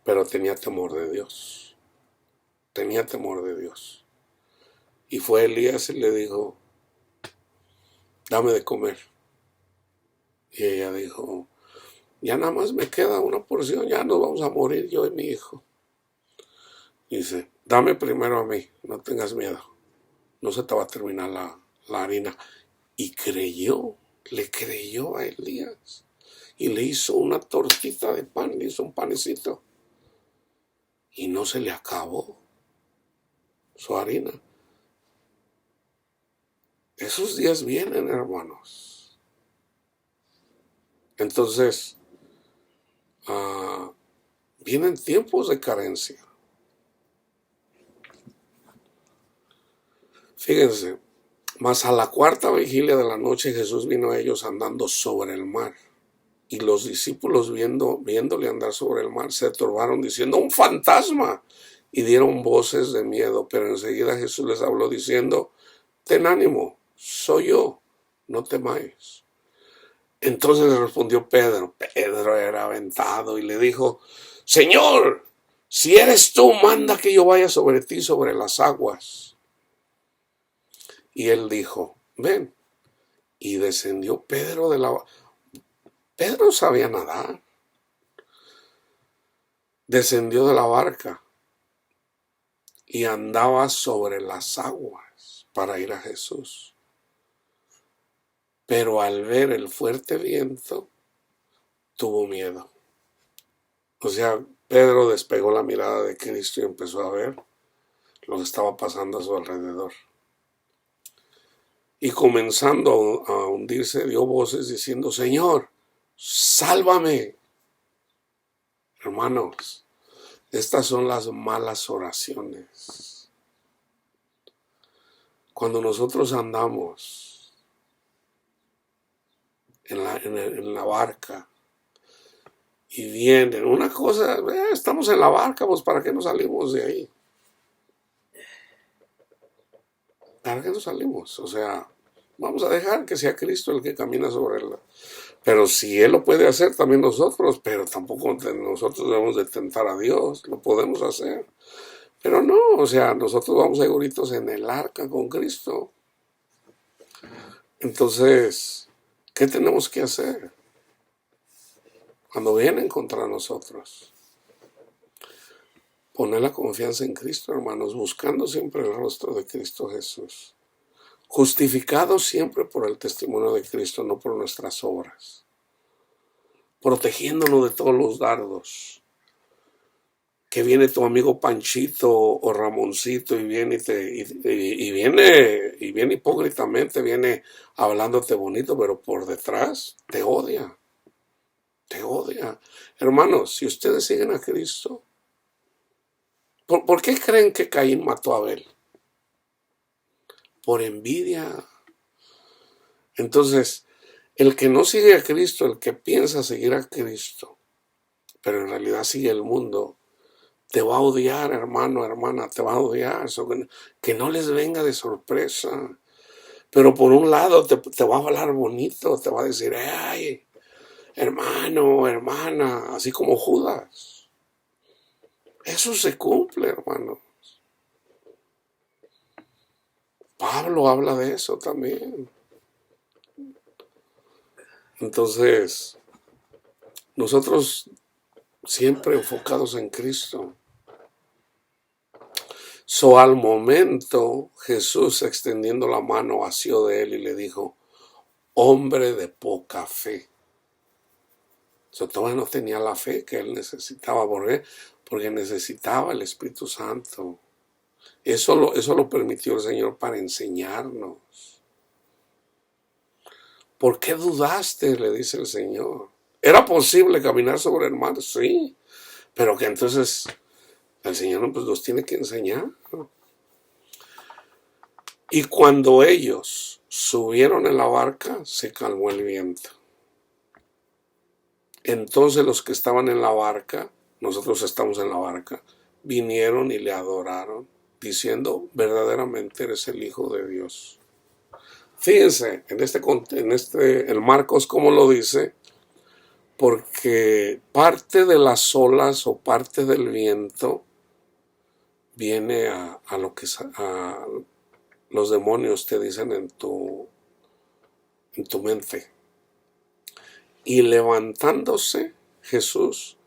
Pero tenía temor de Dios. Tenía temor de Dios. Y fue Elías y le dijo, dame de comer. Y ella dijo, ya nada más me queda una porción, ya nos vamos a morir yo y mi hijo. Dice, dame primero a mí, no tengas miedo. No se te va a terminar la harina. Y le creyó a Elías. Y le hizo una tortita de pan, le hizo un panecito. Y no se le acabó su harina. Esos días vienen, hermanos. Entonces, vienen tiempos de carencia. Fíjense, mas a la cuarta vigilia de la noche Jesús vino a ellos andando sobre el mar. Y los discípulos viéndole andar sobre el mar se turbaron diciendo, ¡un fantasma! Y dieron voces de miedo. Pero enseguida Jesús les habló diciendo, ten ánimo, soy yo, no temáis. Entonces le respondió Pedro. Pedro era aventado y le dijo, Señor, si eres tú, manda que yo vaya sobre ti, sobre las aguas. Y él dijo, ven. Y descendió Pedro de la... Pedro sabía nadar. Descendió de la barca y andaba sobre las aguas para ir a Jesús. Pero al ver el fuerte viento, tuvo miedo. O sea, Pedro despegó la mirada de Cristo y empezó a ver lo que estaba pasando a su alrededor. Y comenzando a hundirse, dio voces diciendo, Señor, sálvame. Hermanos, estas son las malas oraciones. Cuando nosotros andamos en la barca y vienen una cosa, estamos en la barca, pues ¿para qué no salimos de ahí? ¿Para qué no salimos? O sea, vamos a dejar que sea Cristo el que camina sobre él. Pero si Él lo puede hacer, también nosotros, pero tampoco nosotros debemos de tentar a Dios, lo podemos hacer. Pero no, o sea, nosotros vamos seguritos en el arca con Cristo. Entonces, ¿qué tenemos que hacer cuando vienen contra nosotros? Poner la confianza en Cristo, hermanos, buscando siempre el rostro de Cristo Jesús. Justificados siempre por el testimonio de Cristo, no por nuestras obras. Protegiéndonos de todos los dardos que viene tu amigo Panchito o Ramoncito y viene y viene hipócritamente, viene hablándote bonito, pero por detrás te odia, te odia. Hermanos, si ustedes siguen a Cristo, ¿por qué creen que Caín mató a Abel? Por envidia. Entonces, el que no sigue a Cristo, el que piensa seguir a Cristo, pero en realidad sigue el mundo, te va a odiar, hermano, hermana, te va a odiar. Que no les venga de sorpresa. Pero por un lado te va a hablar bonito, te va a decir, ay, hermano, hermana, así como Judas. Eso se cumple, hermano. Pablo habla de eso también. Entonces, nosotros siempre enfocados en Cristo. Al momento, Jesús extendiendo la mano asió de él y le dijo, hombre de poca fe. Todavía no tenía la fe que él necesitaba. ¿Por qué? Porque necesitaba el Espíritu Santo. Eso lo permitió el Señor para enseñarnos. ¿Por qué dudaste? Le dice el Señor. ¿Era posible caminar sobre el mar? Sí. Pero que entonces el Señor pues nos tiene que enseñar. Y cuando ellos subieron en la barca, se calmó el viento. Entonces los que estaban en la barca, nosotros estamos en la barca, vinieron y le adoraron, diciendo, verdaderamente eres el Hijo de Dios. Fíjense, en Marcos, ¿cómo lo dice? Porque parte de las olas o parte del viento viene a lo que a los demonios te dicen en tu mente. Y levantándose, Jesús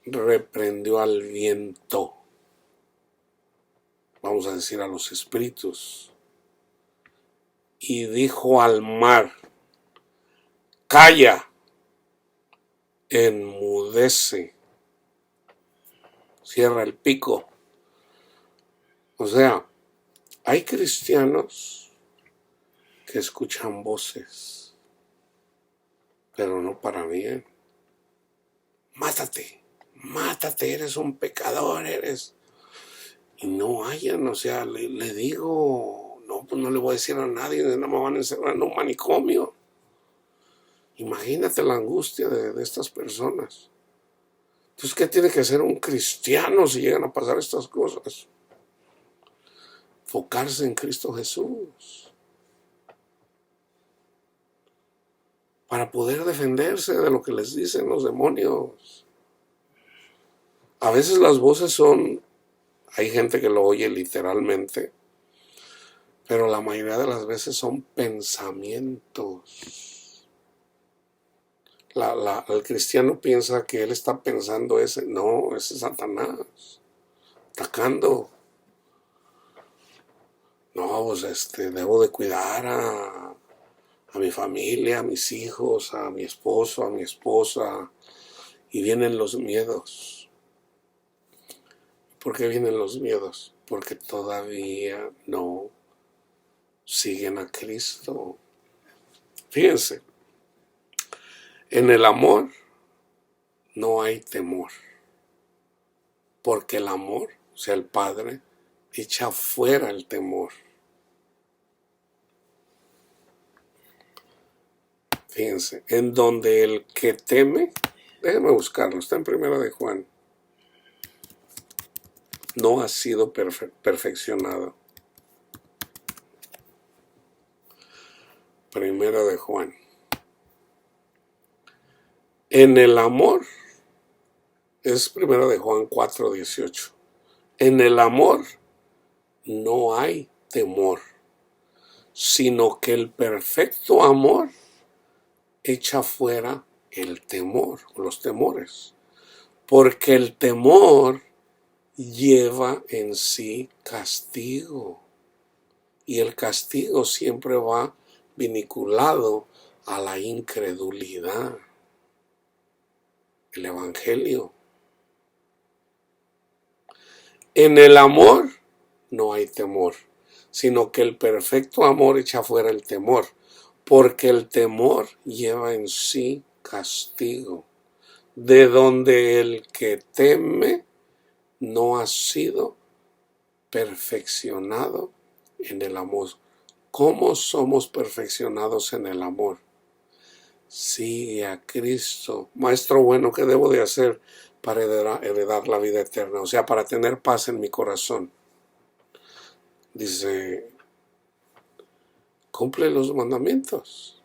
reprendió al viento, vamos a decir a los espíritus, y dijo al mar, calla, enmudece, cierra el pico. O sea, hay cristianos que escuchan voces, pero no para bien. Mátate, mátate, eres un pecador, eres. Y no hayan, o sea, le digo, no, pues no le voy a decir a nadie, no me van a encerrar en un manicomio. Imagínate la angustia de estas personas. Entonces, ¿qué tiene que hacer un cristiano si llegan a pasar estas cosas? Enfocarse en Cristo Jesús. Para poder defenderse de lo que les dicen los demonios. A veces las voces hay gente que lo oye literalmente, pero la mayoría de las veces son pensamientos. El cristiano piensa que él está pensando no, ese es Satanás, atacando. No, pues debo de cuidar a mi familia, a mis hijos, a mi esposo, a mi esposa, y vienen los miedos. ¿Por qué vienen los miedos? Porque todavía no siguen a Cristo. Fíjense, en el amor no hay temor, porque el amor, o sea, el Padre, echa fuera el temor. Fíjense, en donde el que teme, déjenme buscarlo, está en 1 de Juan, no ha sido perfeccionado. 1 de Juan. En el amor, es 1 de Juan 4:18. En el amor no hay temor, sino que el perfecto amor echa fuera el temor, o los temores. Porque el temor lleva en sí castigo. Y el castigo siempre va vinculado a la incredulidad. El Evangelio. En el amor no hay temor, sino que el perfecto amor echa fuera el temor, porque el temor lleva en sí castigo, de donde el que teme no ha sido perfeccionado en el amor. ¿Cómo somos perfeccionados en el amor? Sigue a Cristo. Maestro bueno, ¿qué debo de hacer para heredar la vida eterna? O sea, para tener paz en mi corazón. Dice, cumple los mandamientos.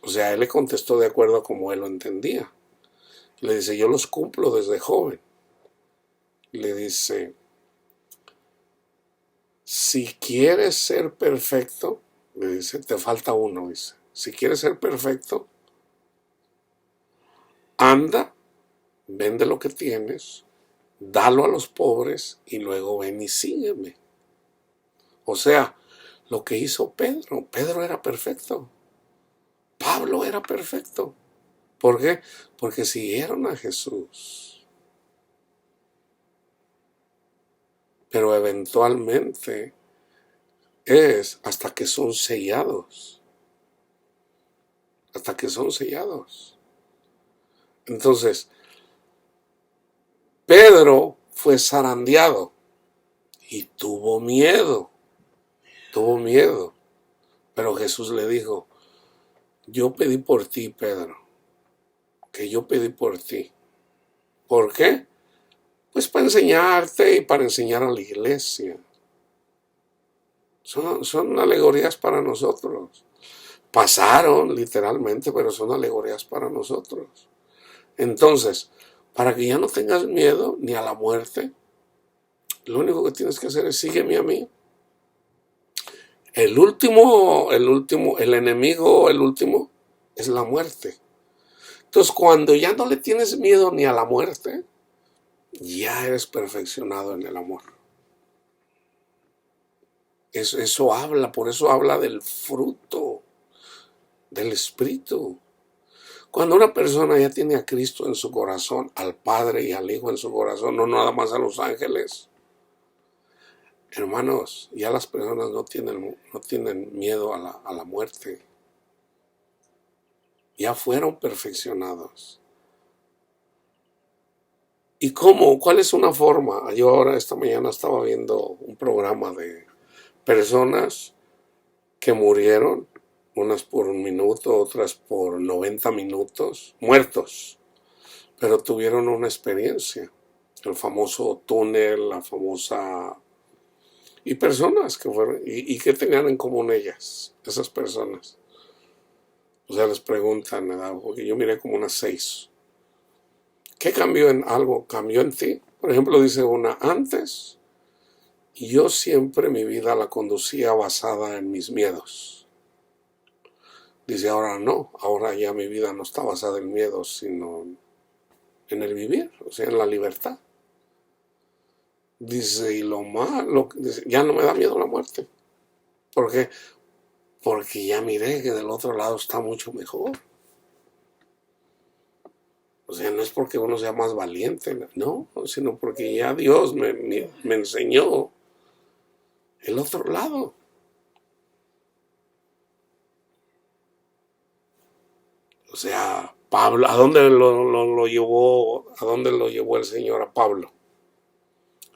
O sea, él le contestó de acuerdo a como él lo entendía. Le dice, yo los cumplo desde joven. Le dice, si quieres ser perfecto, le dice, te falta uno, dice. Si quieres ser perfecto, anda, vende lo que tienes, dalo a los pobres y luego ven y sígueme. O sea, lo que hizo Pedro. Pedro era perfecto. Pablo era perfecto. ¿Por qué? Porque siguieron a Jesús. Pero eventualmente es hasta que son sellados. Hasta que son sellados. Entonces, Pedro fue zarandeado y tuvo miedo. Tuvo miedo. Pero Jesús le dijo, yo pedí por ti, Pedro. Que yo pedí por ti. ¿Por qué? Pues para enseñarte y para enseñar a la iglesia. Son alegorías para nosotros. Pasaron literalmente, pero son alegorías para nosotros. Entonces, para que ya no tengas miedo ni a la muerte, lo único que tienes que hacer es sígueme a mí. El enemigo, el último, es la muerte. Entonces, cuando ya no le tienes miedo ni a la muerte, ya eres perfeccionado en el amor. Eso habla, por eso habla del fruto del Espíritu. Cuando una persona ya tiene a Cristo en su corazón, al Padre y al Hijo en su corazón, no nada más a los ángeles, hermanos, ya las personas no tienen miedo a la muerte. Ya fueron perfeccionados. ¿Y cómo? ¿Cuál es una forma? Yo ahora esta mañana estaba viendo un programa de personas que murieron, unas por 1 minuto, otras por 90 minutos, muertos, pero tuvieron una experiencia. El famoso túnel, la famosa... Y personas que fueron, y qué tenían en común esas personas. O sea, les preguntan, porque yo miré como unas 6. ¿Qué cambió en algo? ¿Cambió en ti? Por ejemplo, dice una, antes yo siempre mi vida la conducía basada en mis miedos. Dice, ahora no, ahora ya mi vida no está basada en miedos, sino en el vivir, o sea, en la libertad. Dice, y lo malo, dice, ya no me da miedo la muerte. ¿Por qué? Porque ya miré que del otro lado está mucho mejor. O sea, no es porque uno sea más valiente, no, sino porque ya Dios me enseñó el otro lado. O sea, Pablo, ¿a dónde lo llevó? ¿A dónde lo llevó el Señor a Pablo?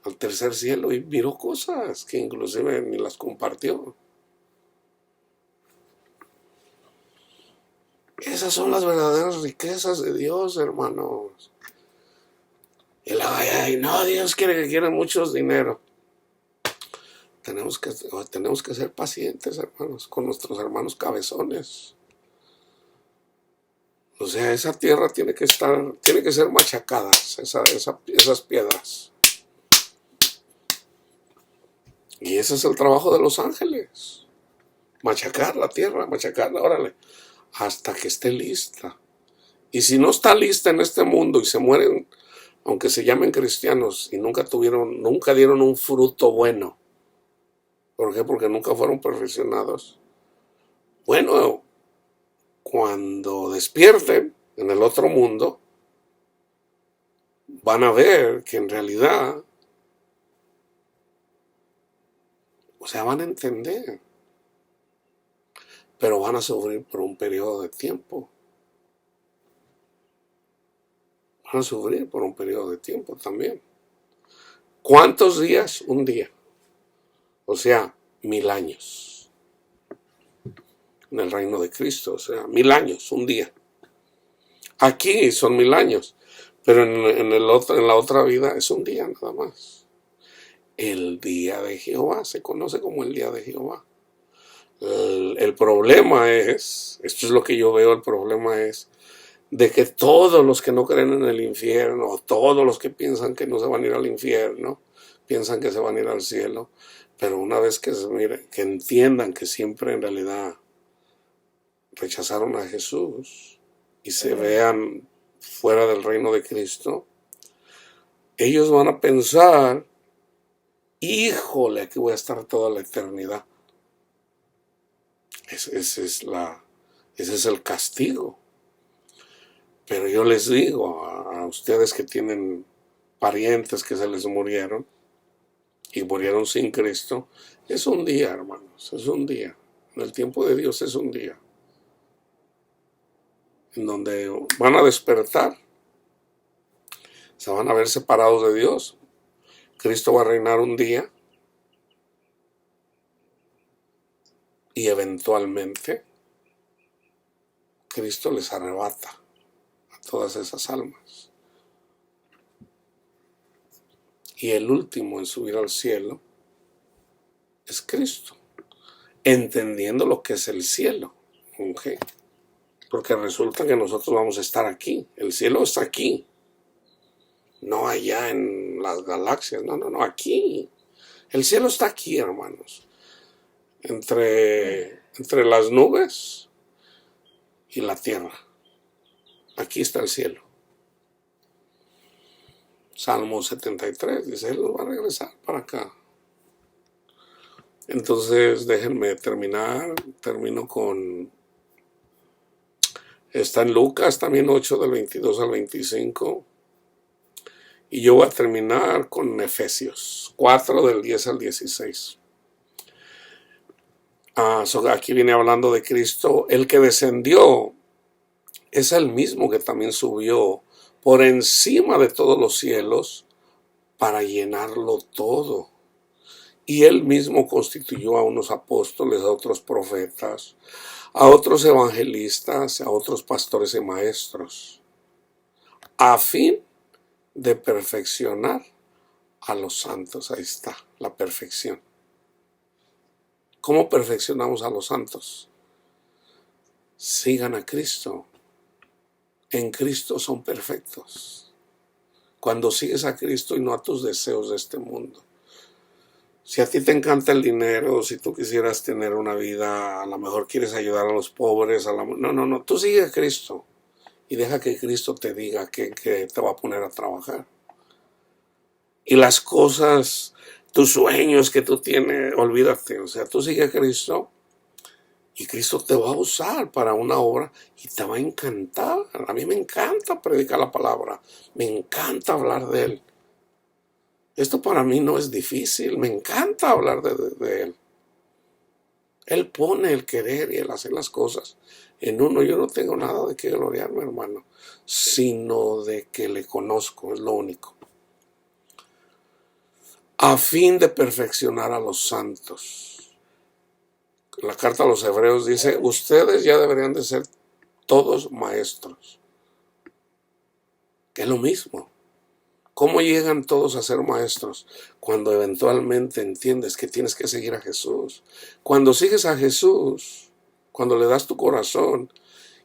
Al tercer cielo, y miró cosas que inclusive ni las compartió. Esas son las verdaderas riquezas de Dios, hermanos. Y ay, no, Dios quiere muchos dinero. Tenemos que ser pacientes, hermanos, con nuestros hermanos cabezones. O sea, esa tierra tiene que ser machacada, esas piedras. Y ese es el trabajo de los ángeles. Machacar la tierra, machacarla, órale, hasta que esté lista. Y si no está lista en este mundo y se mueren, aunque se llamen cristianos y nunca dieron un fruto bueno. ¿Por qué? Porque nunca fueron perfeccionados. Bueno, cuando despierten en el otro mundo, van a ver que en realidad O sea, van a entender, pero van a sufrir por un periodo de tiempo. Van a sufrir por un periodo de tiempo también. ¿Cuántos días? Un día. O sea, 1000 años. En el reino de Cristo, o sea, 1000 años, un día. Aquí son 1000 años, pero en la otra vida es un día nada más. El día de Jehová se conoce como el día de Jehová. El problema es, esto es lo que yo veo, el problema es de que todos los que no creen en el infierno, todos los que piensan que no se van a ir al infierno, piensan que se van a ir al cielo, pero una vez que que entiendan que siempre en realidad rechazaron a Jesús y se vean fuera del reino de Cristo, ellos van a pensar, híjole, aquí voy a estar toda la eternidad. Ese es el castigo. Pero yo les digo a ustedes que tienen parientes que se les murieron y murieron sin Cristo, es un día, hermanos, es un día. En el tiempo de Dios es un día en donde van a despertar, se van a ver separados de Dios. Cristo va a reinar un día y eventualmente Cristo les arrebata a todas esas almas. Y el último en subir al cielo es Cristo, entendiendo lo que es el cielo, un G. Porque resulta que nosotros vamos a estar aquí. El cielo está aquí. No allá en las galaxias. No, aquí. El cielo está aquí, hermanos. Entre las nubes y la tierra. Aquí está el cielo. Salmo 73 dice, Él nos va a regresar para acá. Entonces déjenme termino con... Está en Lucas también 8 del 22 al 25. Y yo voy a terminar con Efesios 4 del 10 al 16. Aquí viene hablando de Cristo. El que descendió es el mismo que también subió por encima de todos los cielos para llenarlo todo. Y él mismo constituyó a unos apóstoles, a otros profetas, a otros evangelistas, a otros pastores y maestros, a fin de perfeccionar a los santos. Ahí está, la perfección. ¿Cómo perfeccionamos a los santos? Sigan a Cristo. En Cristo son perfectos. Cuando sigues a Cristo y no a tus deseos de este mundo. Si a ti te encanta el dinero, si tú quisieras tener una vida, a lo mejor quieres ayudar a los pobres, no, tú sigue a Cristo y deja que Cristo te diga que te va a poner a trabajar. Y las cosas, tus sueños que tú tienes, olvídate, o sea, tú sigue a Cristo y Cristo te va a usar para una obra y te va a encantar. A mí me encanta predicar la palabra, me encanta hablar de Él. Esto para mí no es difícil, me encanta hablar de Él. Él pone el querer y el hacer las cosas en uno. Yo no tengo nada de que gloriarme, hermano, sino de que le conozco, es lo único. A fin de perfeccionar a los santos. La carta a los Hebreos dice, ustedes ya deberían de ser todos maestros. Que es lo mismo. ¿Cómo llegan todos a ser maestros? Cuando eventualmente entiendes que tienes que seguir a Jesús. Cuando sigues a Jesús, cuando le das tu corazón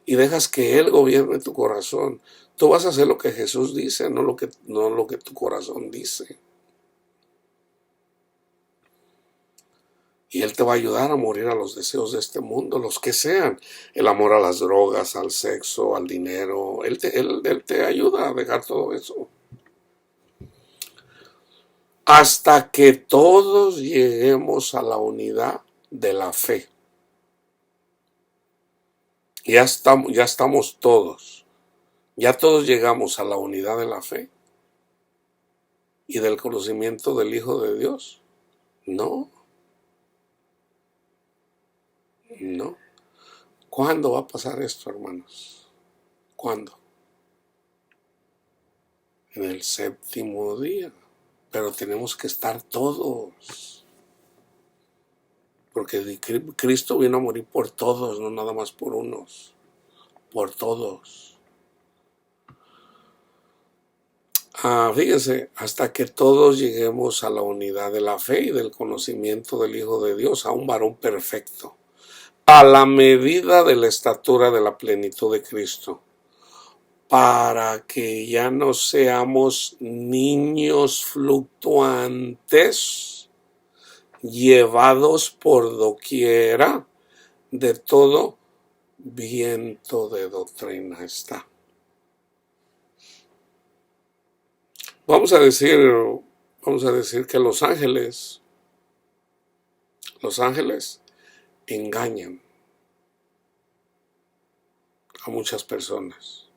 y dejas que Él gobierne tu corazón, tú vas a hacer lo que Jesús dice, no lo que tu corazón dice. Y Él te va a ayudar a morir a los deseos de este mundo, los que sean. El amor a las drogas, al sexo, al dinero. Él te ayuda a dejar todo eso. Hasta que todos lleguemos a la unidad de la fe. Ya estamos todos. Ya todos llegamos a la unidad de la fe y del conocimiento del Hijo de Dios. No. No. ¿Cuándo va a pasar esto, hermanos? ¿Cuándo? En el séptimo día. Pero tenemos que estar todos. Porque Cristo vino a morir por todos, no nada más por unos. Por todos. Fíjense, hasta que todos lleguemos a la unidad de la fe y del conocimiento del Hijo de Dios, a un varón perfecto, a la medida de la estatura de la plenitud de Cristo, para que ya no seamos niños fluctuantes, llevados por doquiera de todo viento de doctrina está. Vamos a decir que los ángeles engañan a muchas personas.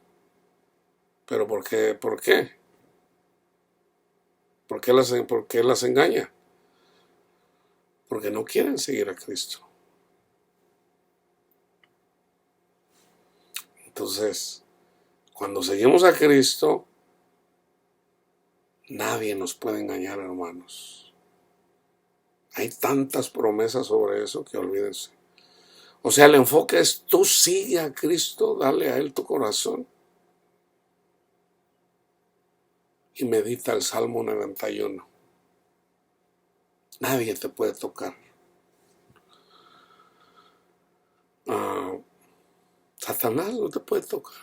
¿Pero por qué? ¿Por qué? ¿Por qué las engaña? Porque no quieren seguir a Cristo. Entonces, cuando seguimos a Cristo, nadie nos puede engañar, hermanos. Hay tantas promesas sobre eso que olvídense. O sea, el enfoque es: tú sigue a Cristo, dale a Él tu corazón y medita el Salmo 91. Nadie te puede tocar. Satanás no te puede tocar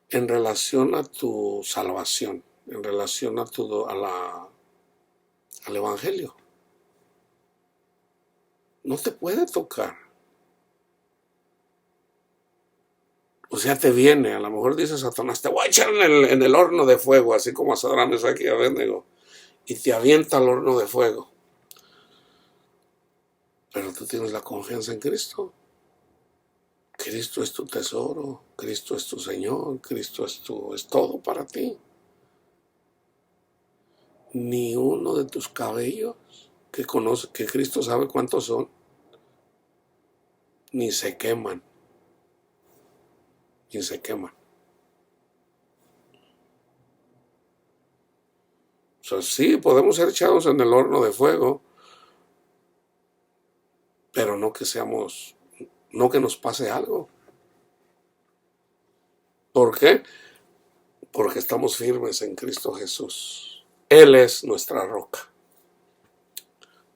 en relación a tu salvación, en relación al Evangelio. No te puede tocar. O sea, te viene, a lo mejor dice Satanás: te voy a echar en el horno de fuego, así como a Sadrach, Mesach y Abednego, y te avienta al horno de fuego. Pero tú tienes la confianza en Cristo. Cristo es tu tesoro, Cristo es tu Señor, Cristo es todo para ti. Ni uno de tus cabellos, que Cristo sabe cuántos son, ni se queman. Ni se queman. O sea, sí, podemos ser echados en el horno de fuego, pero no que nos pase algo. ¿Por qué? Porque estamos firmes en Cristo Jesús. Él es nuestra roca,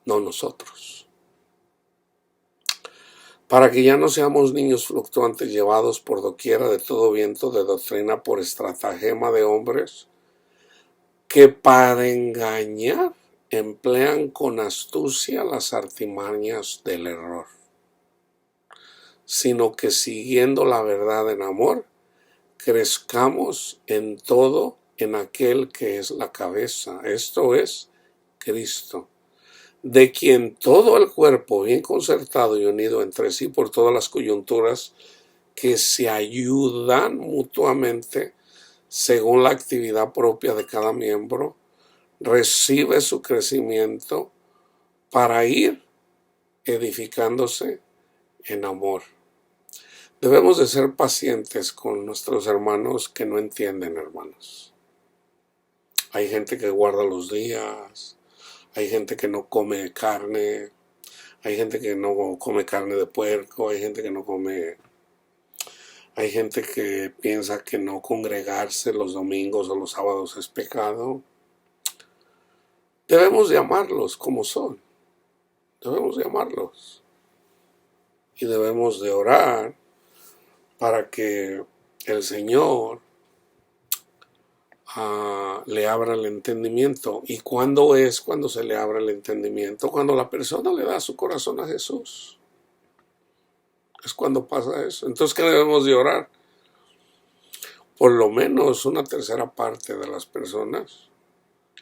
no nosotros. Para que ya no seamos niños fluctuantes, llevados por doquiera de todo viento de doctrina, por estratagema de hombres, que para engañar emplean con astucia las artimañas del error, sino que siguiendo la verdad en amor, crezcamos en todo en aquel que es la cabeza, esto es Cristo, de quien todo el cuerpo, bien concertado y unido entre sí por todas las coyunturas que se ayudan mutuamente según la actividad propia de cada miembro, recibe su crecimiento para ir edificándose en amor. Debemos de ser pacientes con nuestros hermanos que no entienden, hermanos. Hay gente que guarda los días, hay gente que no come carne, hay gente que no come carne de puerco, hay gente que piensa que no congregarse los domingos o los sábados es pecado. Debemos de amarlos como son. Debemos de amarlos. Y debemos de orar para que el Señor le abra el entendimiento. ¿Y cuándo se le abre el entendimiento? Cuando la persona le da su corazón a Jesús. Es cuando pasa eso. Entonces, ¿qué debemos de orar? Por lo menos una tercera parte de las personas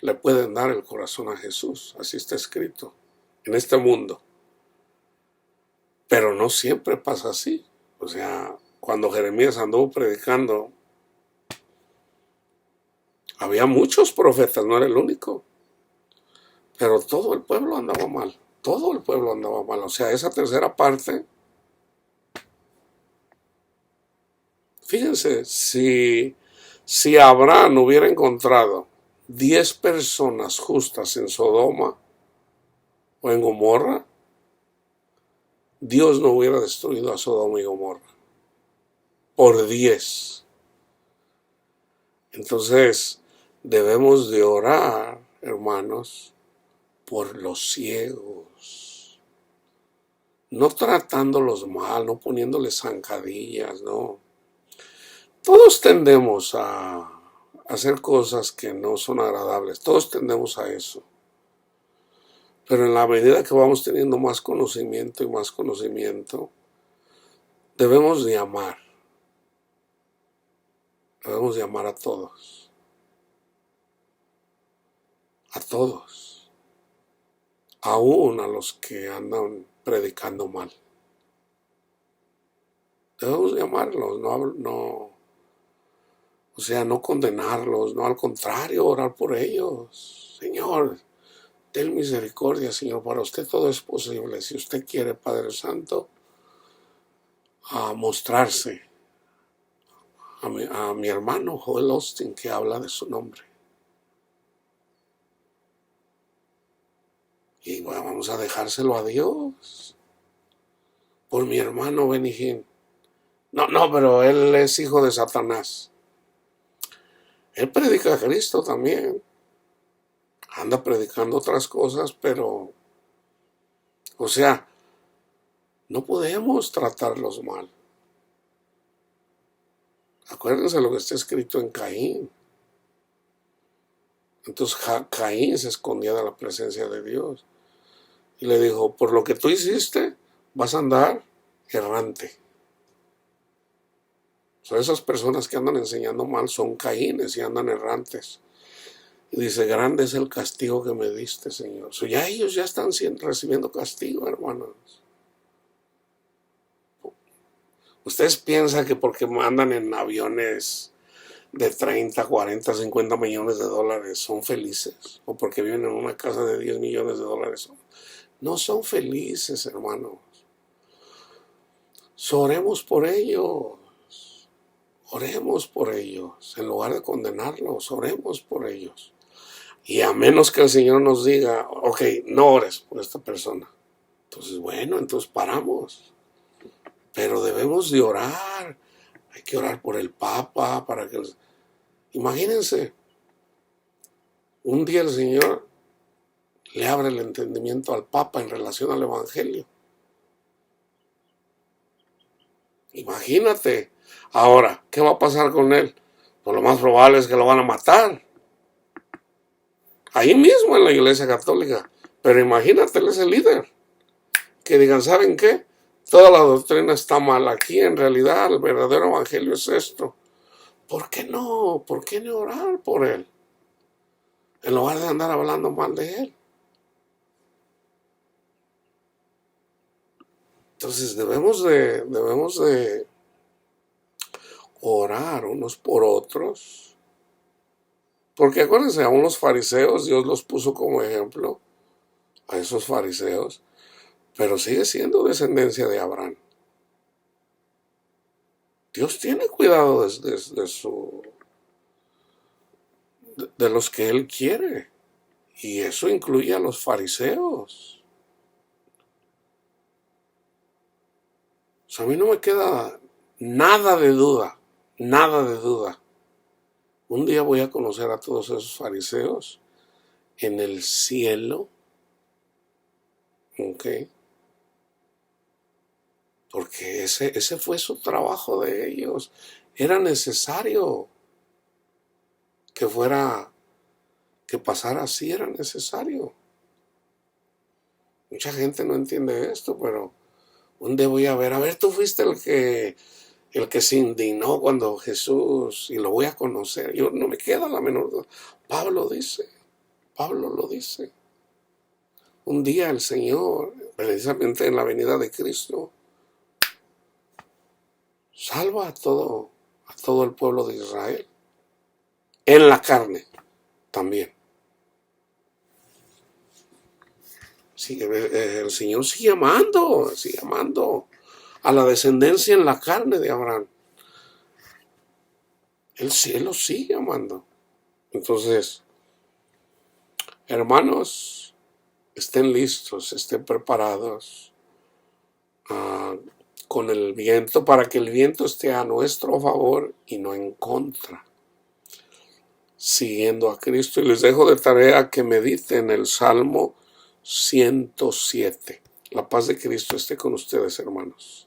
le pueden dar el corazón a Jesús. Así está escrito en este mundo. Pero no siempre pasa así. O sea, cuando Jeremías anduvo predicando, había muchos profetas, no era el único. Pero todo el pueblo andaba mal. Todo el pueblo andaba mal. O sea, esa tercera parte Fíjense, si Abraham hubiera encontrado 10 personas justas en Sodoma o en Gomorra, Dios no hubiera destruido a Sodoma y Gomorra por 10. Entonces, debemos de orar, hermanos, por los ciegos, no tratándolos mal, no poniéndoles zancadillas, no. Todos tendemos a hacer cosas que no son agradables, todos tendemos a eso. Pero en la medida que vamos teniendo más conocimiento y más conocimiento, debemos de amar a todos, aún a los que andan predicando mal. Debemos de amarlos, no condenarlos, no, al contrario, orar por ellos. Señor, ten misericordia, Señor, para usted todo es posible. Si usted quiere, Padre Santo, a mostrarse a mi hermano Joel Austin, que habla de su nombre. Y bueno, vamos a dejárselo a Dios. Por mi hermano Benny Hinn. No, pero él es hijo de Satanás. Él predica a Cristo también. Anda predicando otras cosas, pero, o sea, no podemos tratarlos mal. Acuérdense lo que está escrito en Caín. Entonces Caín se escondía de la presencia de Dios. Y le dijo, por lo que tú hiciste, vas a andar errante. O sea, esas personas que andan enseñando mal son Caínes y andan errantes. Y dice, grande es el castigo que me diste, Señor. O sea, ya ellos ya están recibiendo castigo, hermanos. Ustedes piensan que porque andan en aviones de 30, 40, 50 millones de dólares son felices, o porque viven en una casa de 10 millones de dólares. No son felices, hermanos. Oremos por ellos. Oremos por ellos. En lugar de condenarlos, oremos por ellos. Y a menos que el Señor nos diga, ok, no ores por esta persona. Entonces, bueno, entonces paramos. Pero debemos de orar. Hay que orar por el Papa, para que... Imagínense, un día el Señor le abre el entendimiento al Papa en relación al Evangelio. Imagínate. Ahora, ¿qué va a pasar con él? Pues lo más probable es que lo van a matar. Ahí mismo en la Iglesia Católica. Pero imagínate, él es el líder. Que digan, ¿saben qué? Toda la doctrina está mal. Aquí en realidad el verdadero Evangelio es esto. ¿Por qué no? ¿Por qué no orar por él? En lugar de andar hablando mal de él. Entonces debemos de orar unos por otros. Porque acuérdense, aún los fariseos, Dios los puso como ejemplo, a esos fariseos, pero sigue siendo descendencia de Abraham. Dios tiene cuidado de los que Él quiere, y eso incluye a los fariseos. O sea, a mí no me queda nada de duda. Un día voy a conocer a todos esos fariseos en el cielo, ¿ok? Porque ese fue su trabajo de ellos. Era necesario que pasara así, era necesario. Mucha gente no entiende esto, pero un día voy a ver, tú fuiste el que se indignó cuando Jesús, y lo voy a conocer. Yo no me queda la menor duda. Pablo lo dice. Un día el Señor, precisamente en la venida de Cristo, salva a todo el pueblo de Israel. En la carne también. Sí, el Señor sigue amando a la descendencia en la carne de Abraham. el cielo sigue amando. Entonces, hermanos, estén listos, estén preparados con el viento, para que el viento esté a nuestro favor y no en contra, siguiendo a Cristo. Y les dejo de tarea que mediten el Salmo 107. La paz de Cristo esté con ustedes, hermanos.